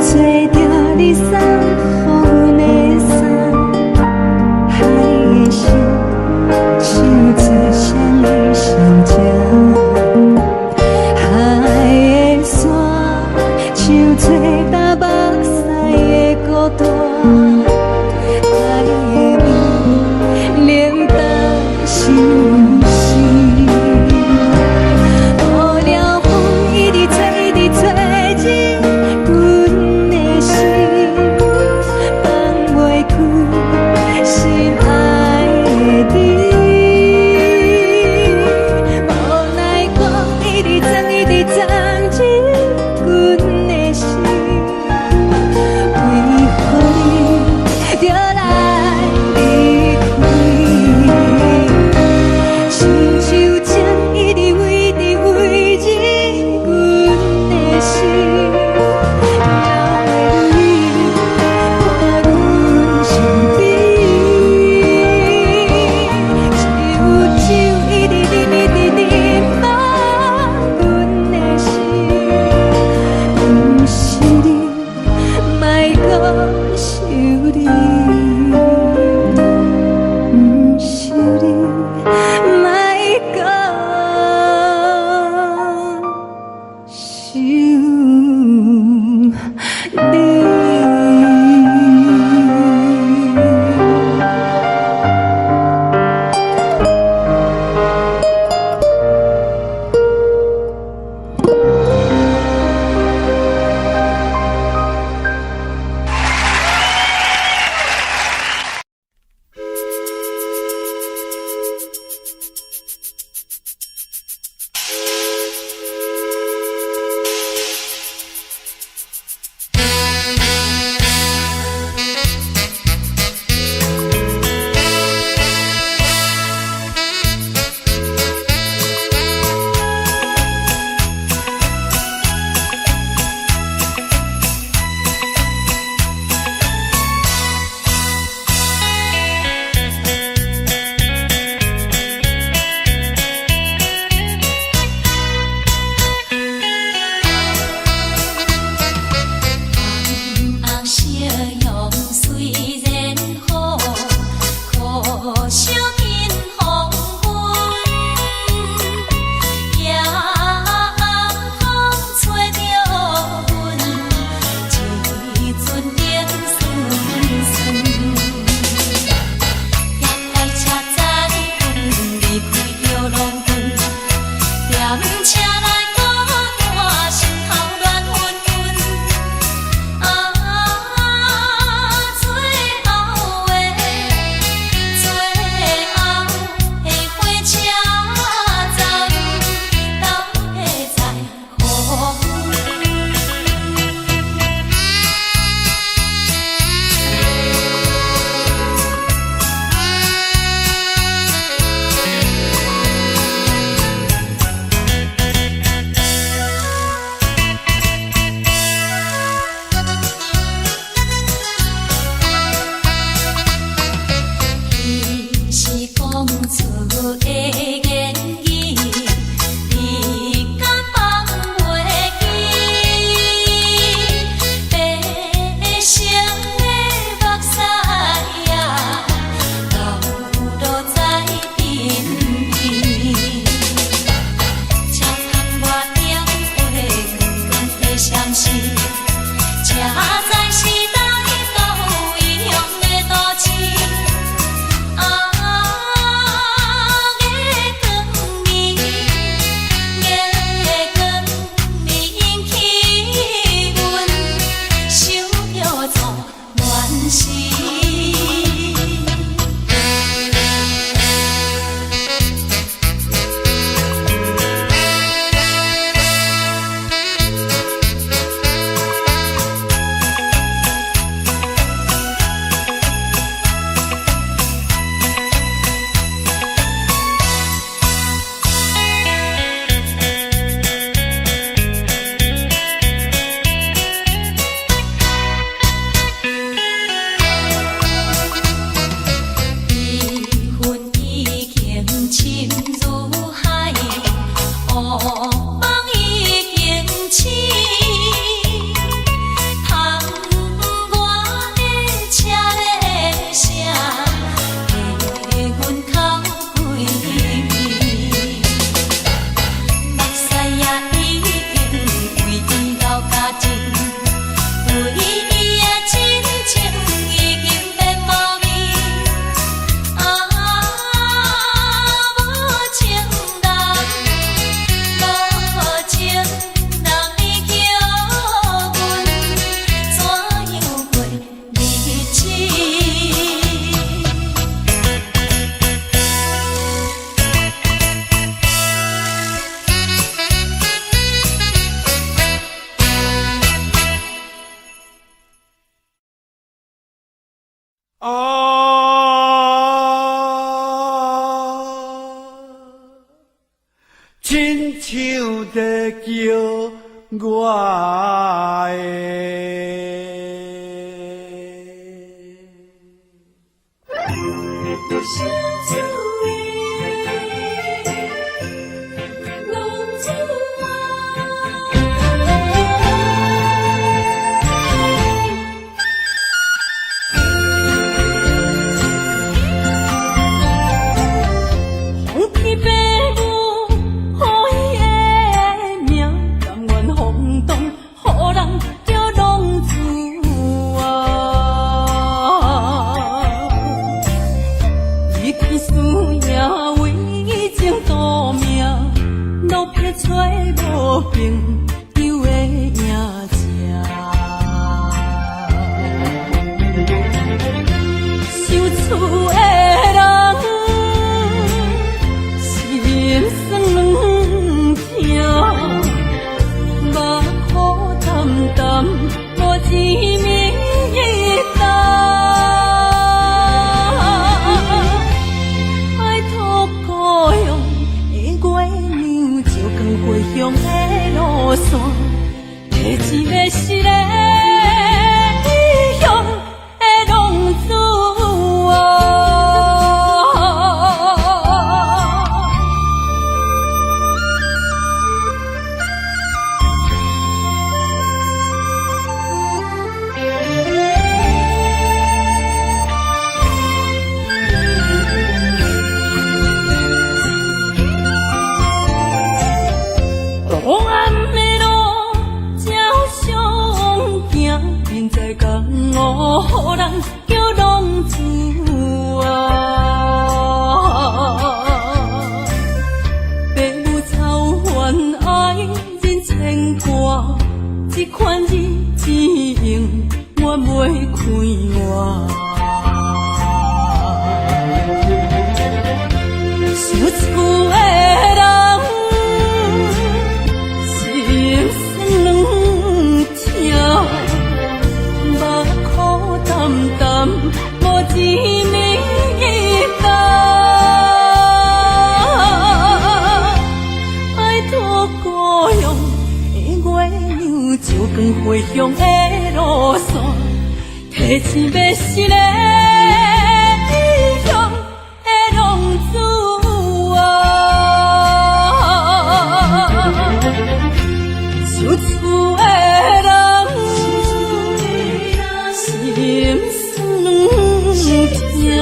吹着你送予阮的伞，干目屎的孤单，爱的味冷冻心事。雨了风一直吹，一直吹，阮的心放袂开，心爱的你。无奈我一直装，一直装进阮的心，为何你就来离开？亲像在叫我回乡的路线，提醒要是个异乡的浪子啊，受厝的人心酸痛，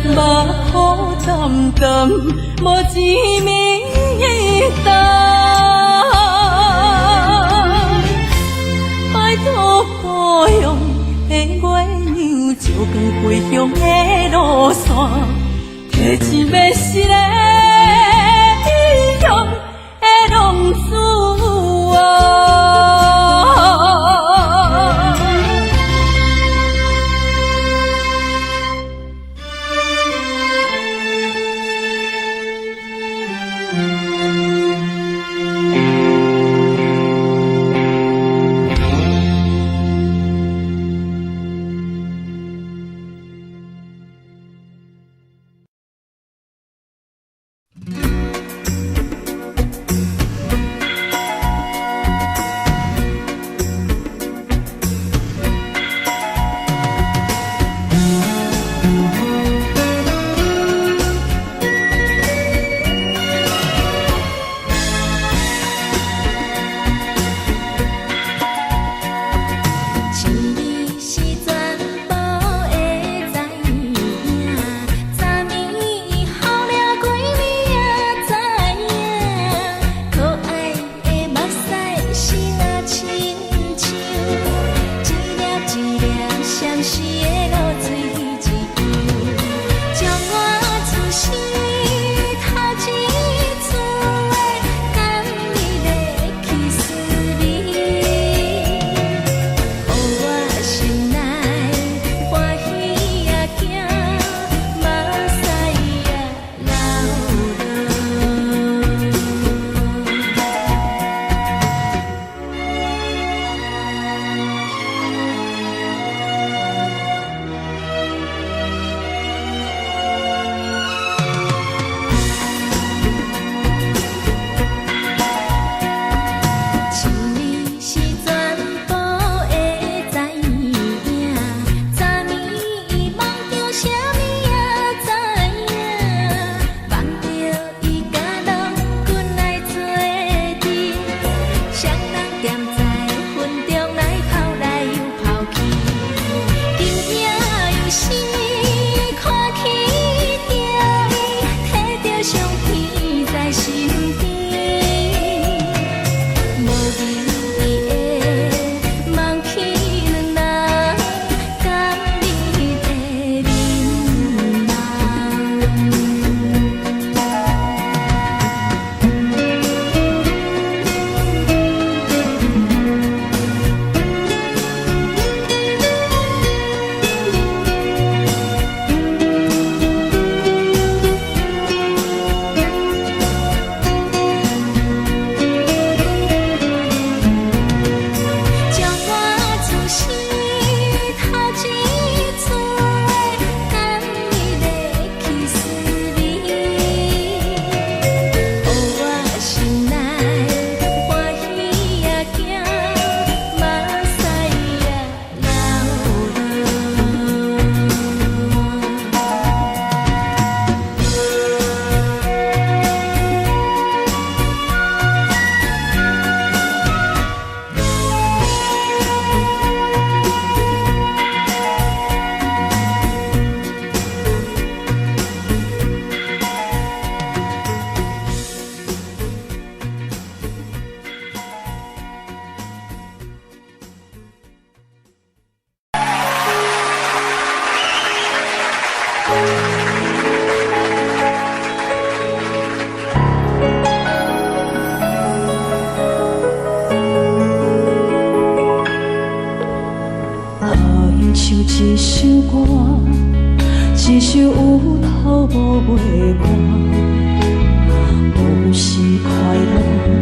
目眶澹澹，无一面灯。故乡的月亮，照光回乡的路线，提醒要是个异乡的浪子啊。爱像一首歌，一首有头无尾歌，有时快乐，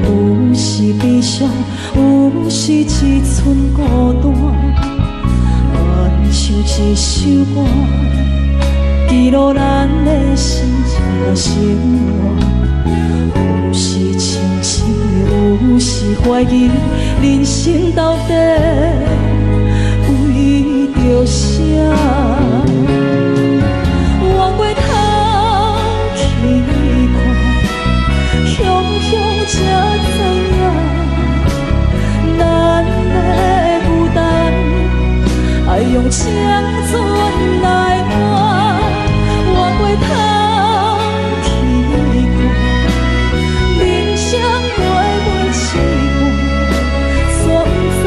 有时悲伤，有时一寸孤单。爱像一首歌，记录咱的心情甲生活，有时清醒，有时怀疑，人生到底为着啥？往过头去看，雄雄才知影，咱的负担爱用青春来换。往过头去看，人生过袂凄寒，煞不知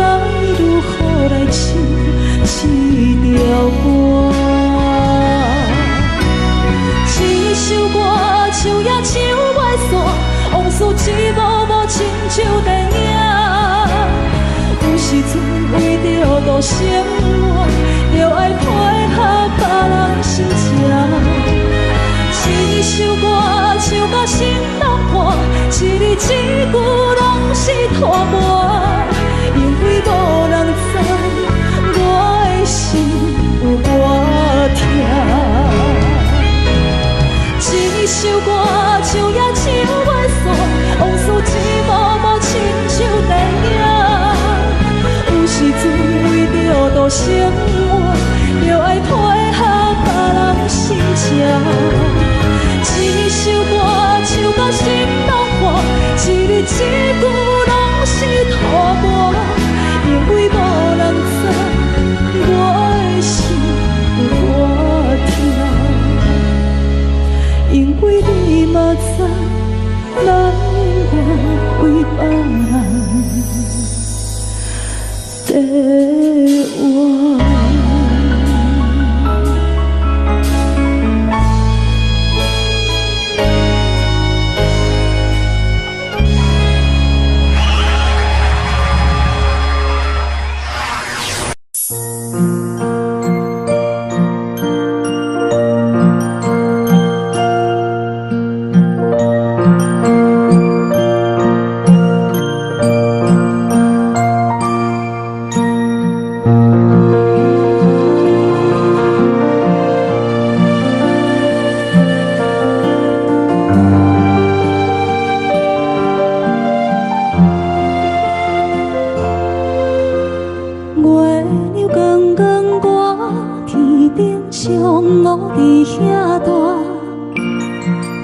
如何来唱这条歌。一首歌唱也唱袂煞，往事一幕幕亲像电影。有时阵为着度生活，就爱配合别人心情。一首歌唱到心拢破，一字一句拢是拖磨，因为无人知我的心有多痛。一首歌唱也唱袂煞，往事一幕幕亲像电影。有时阵为着度生活，就爱配合别人心情。一首歌唱到心拢破，一字一句拢是拖磨，因为无人知我的心有多痛。因为你嘛知，咱永远为别人在活。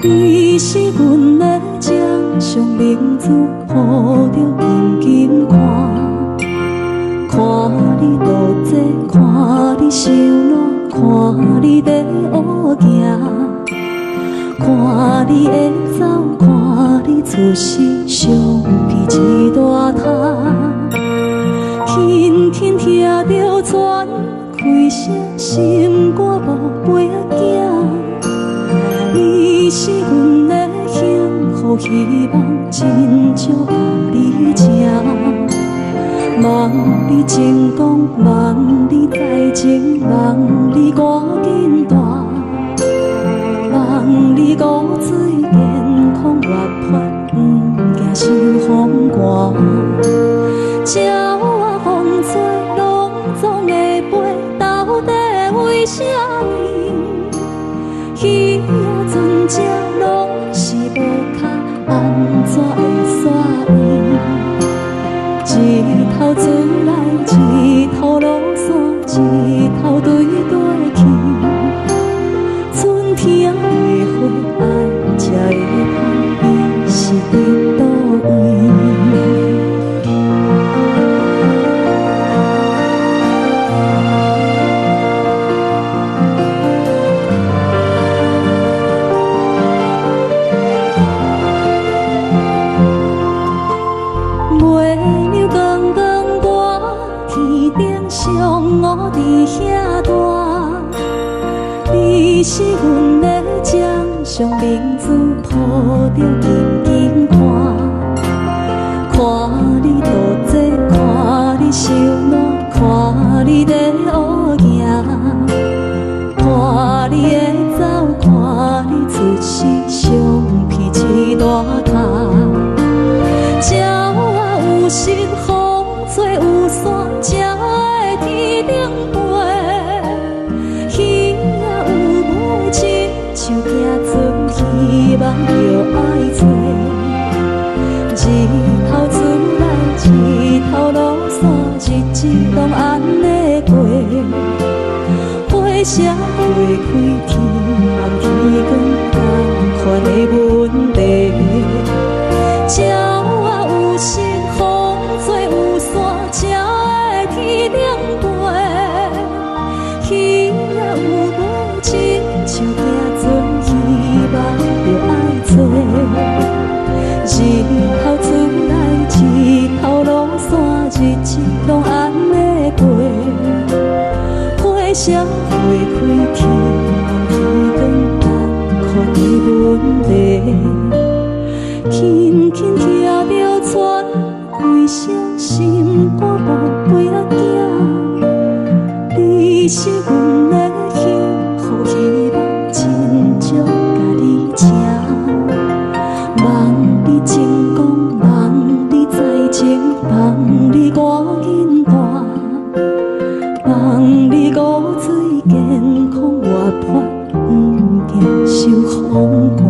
你是阮的掌上明珠，抱着紧紧看，看你渡这，看你受难，看你在乌行，看你会走，看你出世，伤悲一大摊，轻轻听着船开声，心肝无飞行。你是阮的幸福希望，真少甲你情。望你成功，望你再情，望你赶紧大，望你骨髓健康活泼，不惊受风寒。鸟仔风吹，拢总会飞，到底为什么？鱼仔船只拢是无脚，安怎会煞伊？一头船来，一头落山，一头对对去。春天的花爱吃的香，伊是伫倒位？我伫遐大，你是阮的掌上明珠，抱着紧紧看，看你渡这，看你受难，看你在乌行，看你的走，看你出世，相披一大卡。鸟仔有时风做有线，才会天顶飞。鱼仔有母亲，像行船，希望着爱做。日头出来，日头落山，日子拢安尼过。火车会开，天暗天光，同款的问题。鸟仔有时风做有线，才会天顶飞。鱼仔有母亲，像行船，希望着爱做。日头出来，日头落山，日子拢安尼过。火车会开，天暗天光，同款的问题。轻轻听着船开声，心肝宝贝仔囝，你是阮的幸福希望，真足甲你请。望你成功，望你在前，望你赶紧大，望你骨髓健康活泼，不惊受风寒。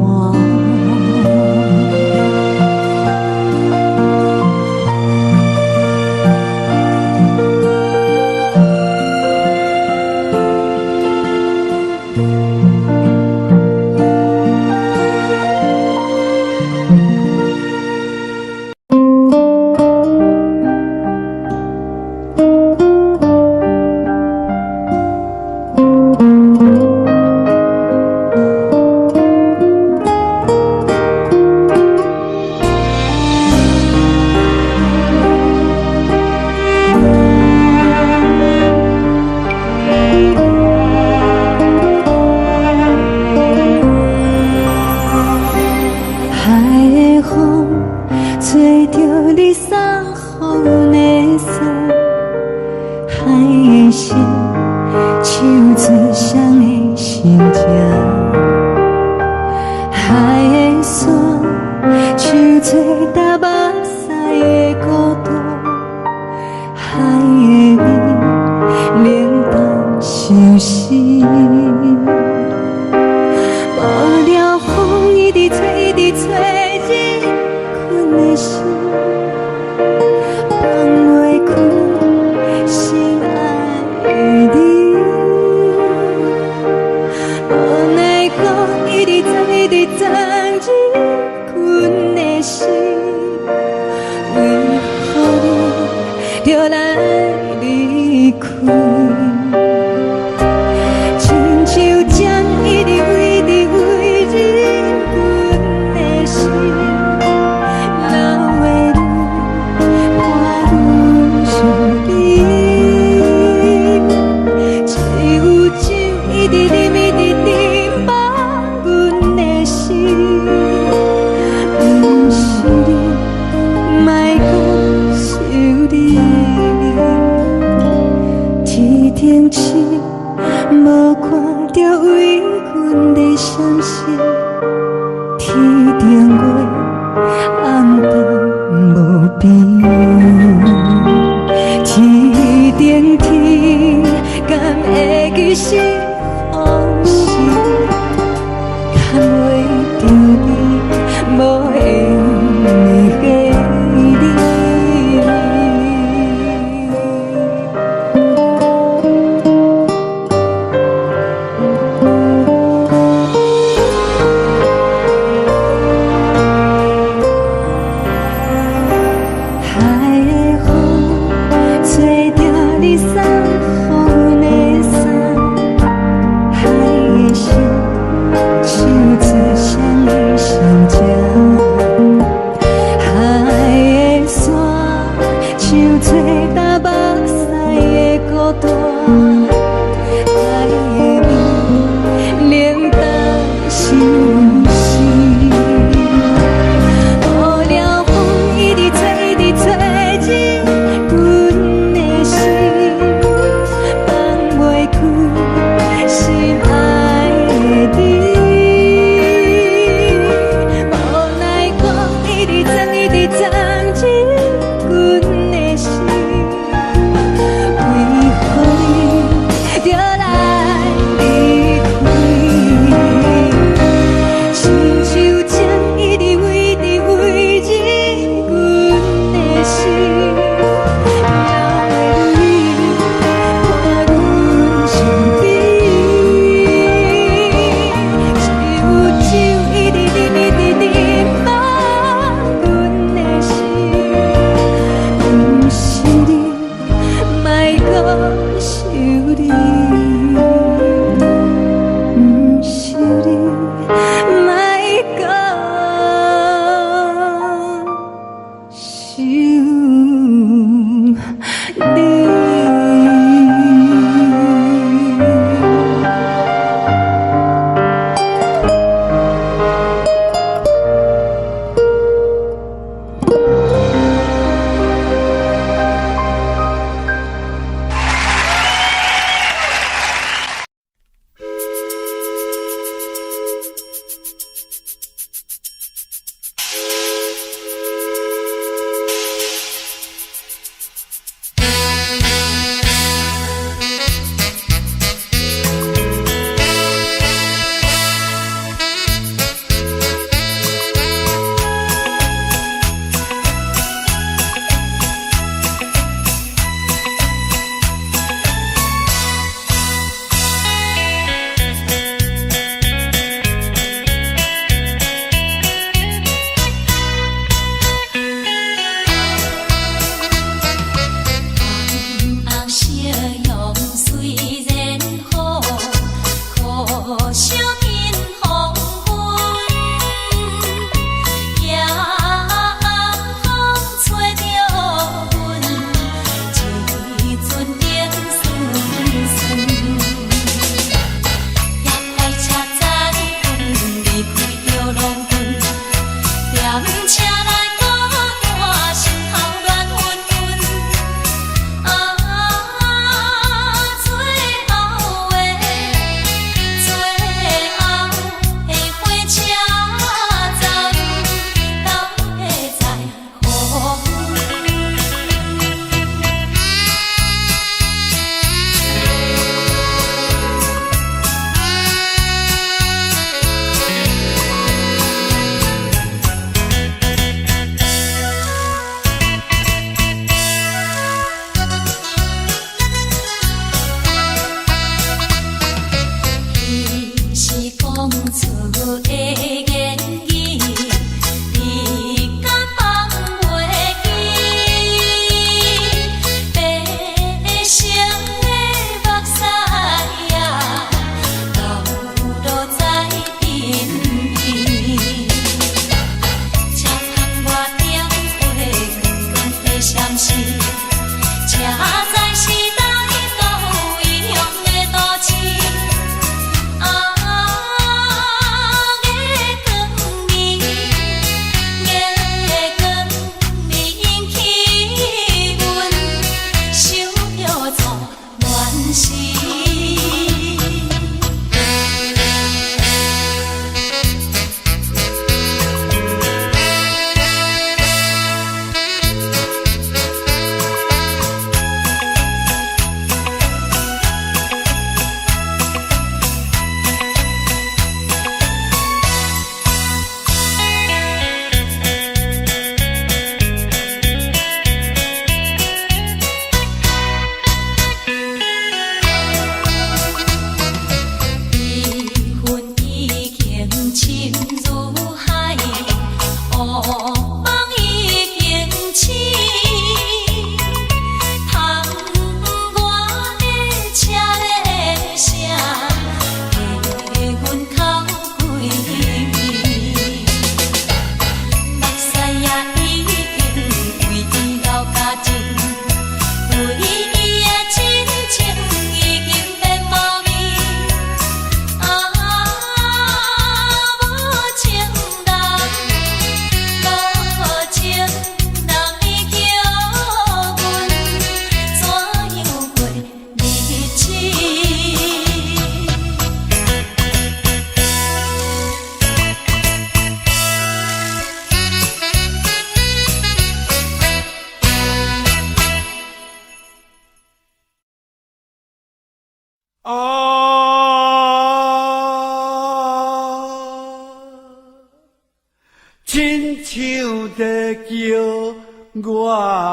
时。亲像在叫我的。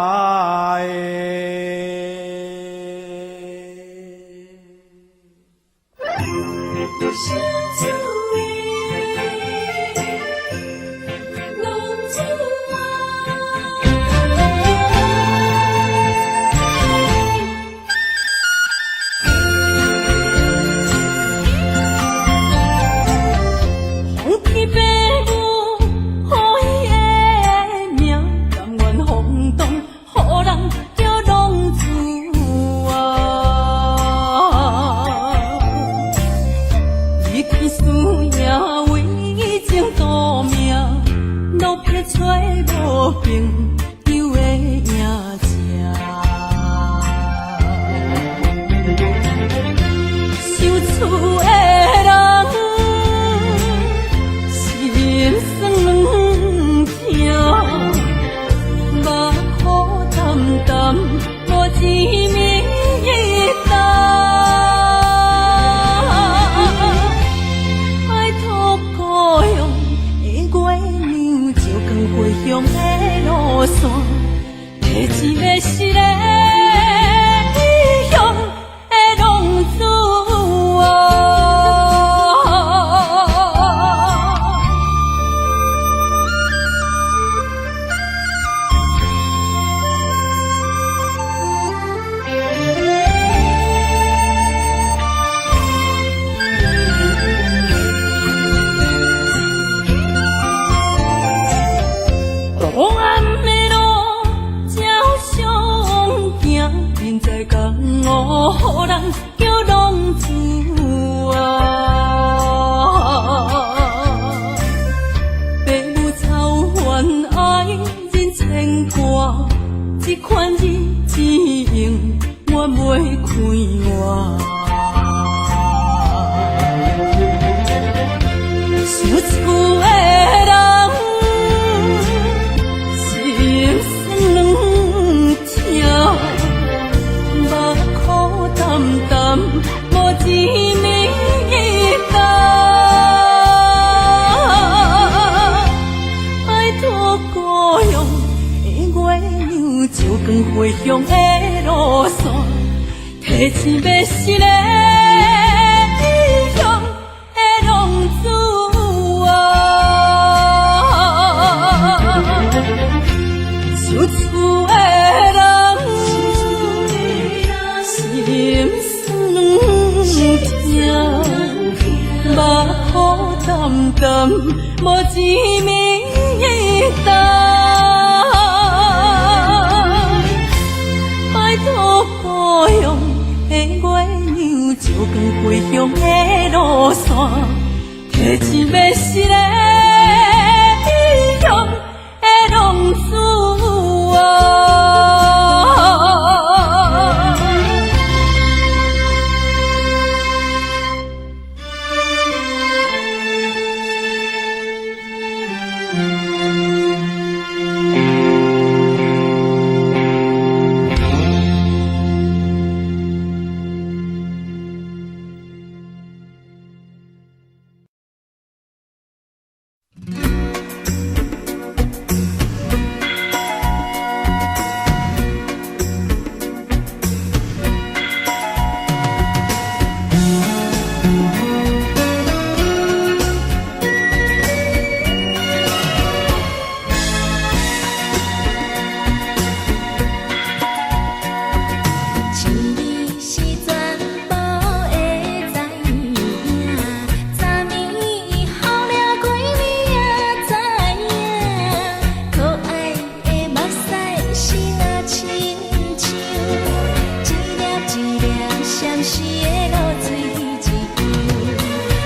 时的露水一样，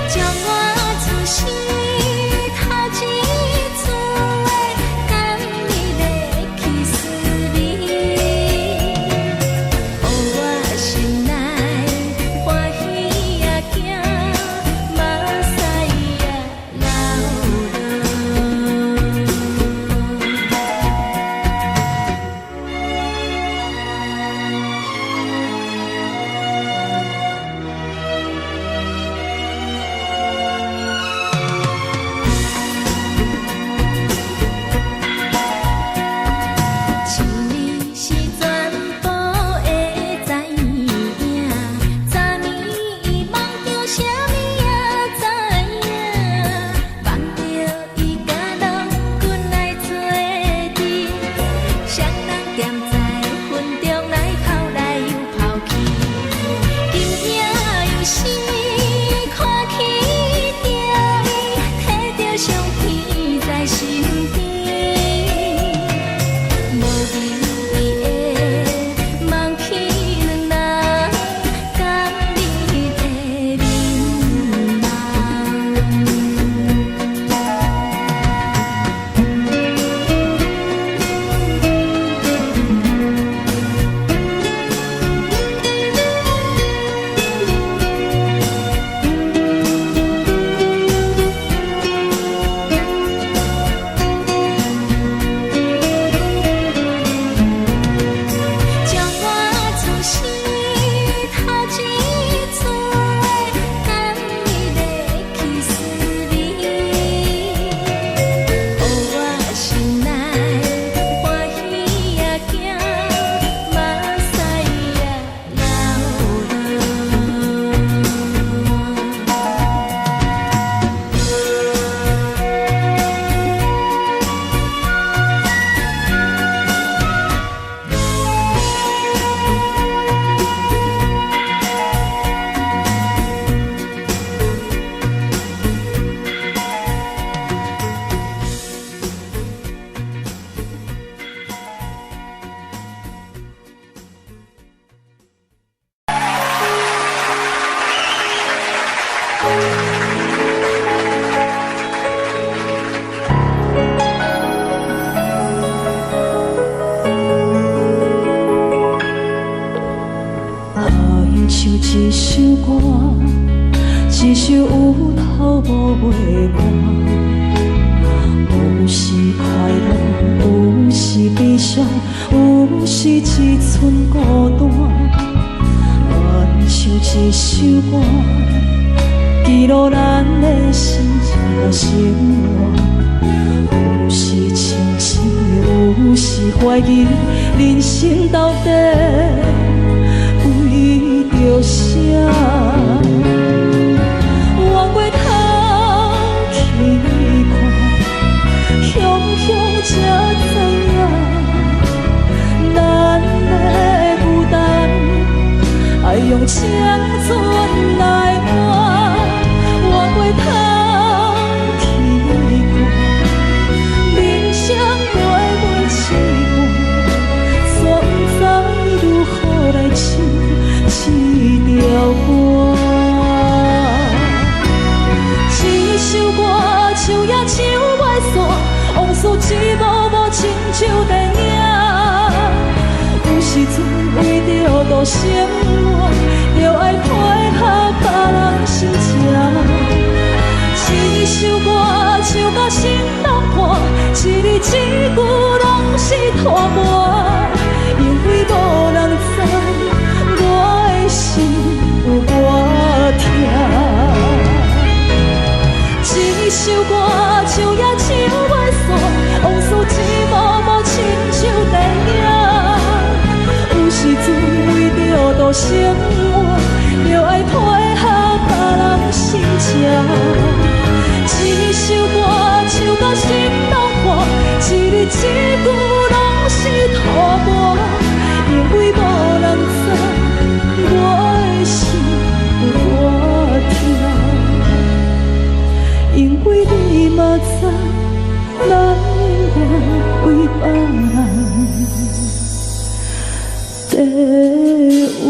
将我出生头一次的甘美的起思味，予我心内欢喜也惊，目屎也流落。心里是全部会知影，昨暝梦着啥物也知影，梦着伊甲老君来做阵，双人踮在云中来跑来又跑去，今夜又是看起着伊，摕着相片在身边。无眠伊的梦起两人，甘美的面梦。将我出生头一次的甘美的起思味，予我心内欢喜也惊，目屎也流爱像一首歌，一首有头无尾歌，有时快乐，有时悲伤，有时一寸孤单。爱像一首歌，记录咱的心情甲生活，有时清醒，有时怀疑，人生到底为着啥？我回头去看，雄雄才知影，咱的负担爱用青春来换。我回头去看，人生月月一半，煞不知如何来唱这条歌。一首歌唱也唱袂煞，往事一幕幕亲像电影。有时阵为着度生活，就爱配合别人心情。一首歌唱到心拢破，一字一句拢是拖磨，因为无人知我的心有多痛。一首歌唱也唱袂煞，往事一幕幕亲像电影。有时阵为着度生活，就爱配合别人心情。一首歌唱到心拢破，一字一句拢是拖磨，因为无人知我的心有多痛。因为你嘛知，咱永远为别人在活。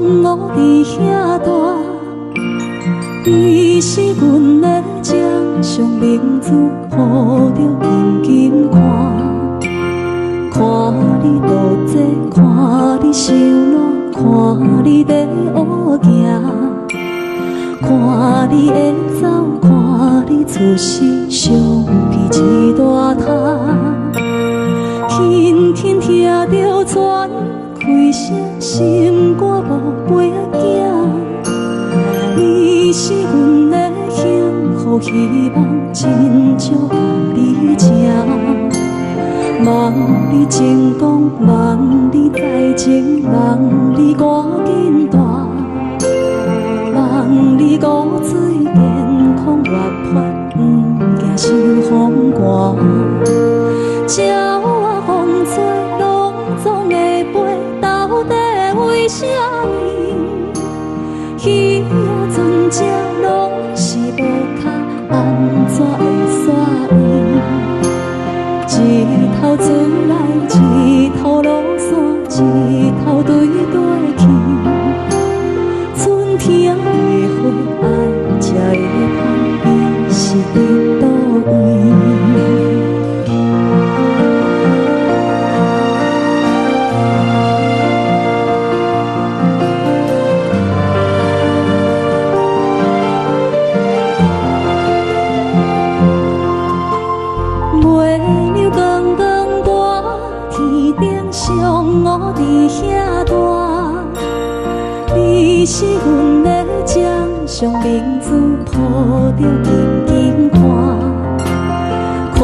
我伫遐大，你是阮的掌上明珠，抱着紧紧看，看你渡这，看你受难，看你在乌行。看你会走，看你出世，相彼一大塔。轻轻听着船开声，心肝无飞仔行。你是阮的幸福希望，真少甲你争。望你成功，望你再情，望你赶紧大。望你骨髓健康活泼，不惊受风寒。鸟仔风吹，拢总会飞，到底为什么？鱼仔船只拢是无脚，安怎会煞伊？一头船来，一头落山，一头对对去。春天的花爱吃的香，伊是伫倒位？月亮光光大，天顶上我伫遐大。你是阮的掌上明珠，抱着紧紧看，看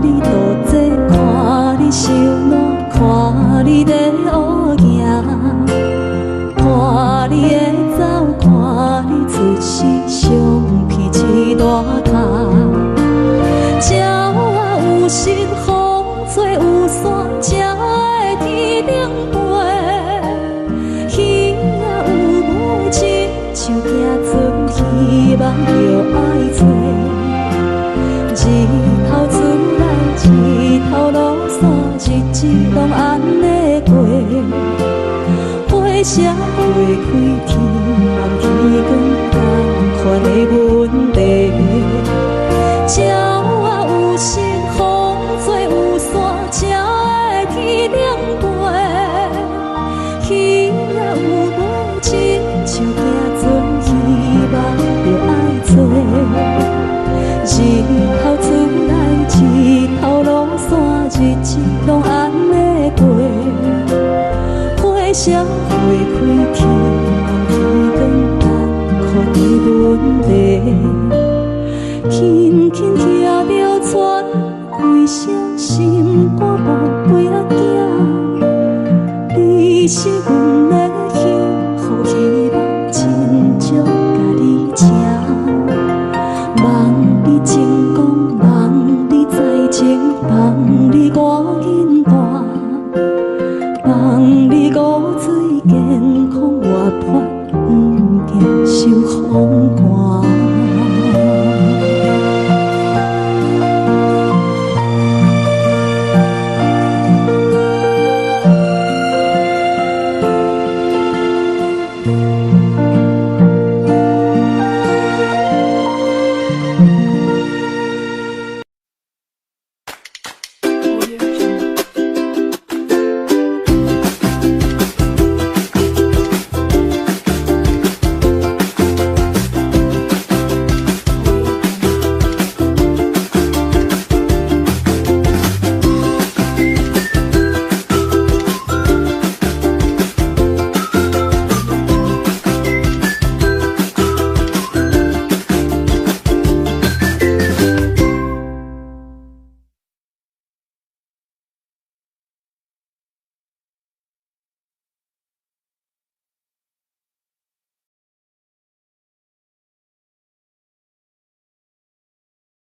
你渡这，看你受难，看你在乌行，看你会走，看你出世，相彼一大塔。鸟仔有心，风吹有伞，才会天顶飞。像行船，希望着爱找。一头船来，一头落山，日子拢安尼过。花谢花开，天暗天光，同款的问题。鸟仔有心，风吹有伞，才会天顶飞。鱼仔有尾，亲像行船，希望着爱做。一头船来，一头落山，日子拢安尼过。花谢花开，天暗天光，同款的问题。轻轻听着船开声，心肝无飞仔行。你是阮的幸福希望，真少甲你争。望你成功，望你再情，望你赶紧大。望你骨髓健康活泼，不惊受风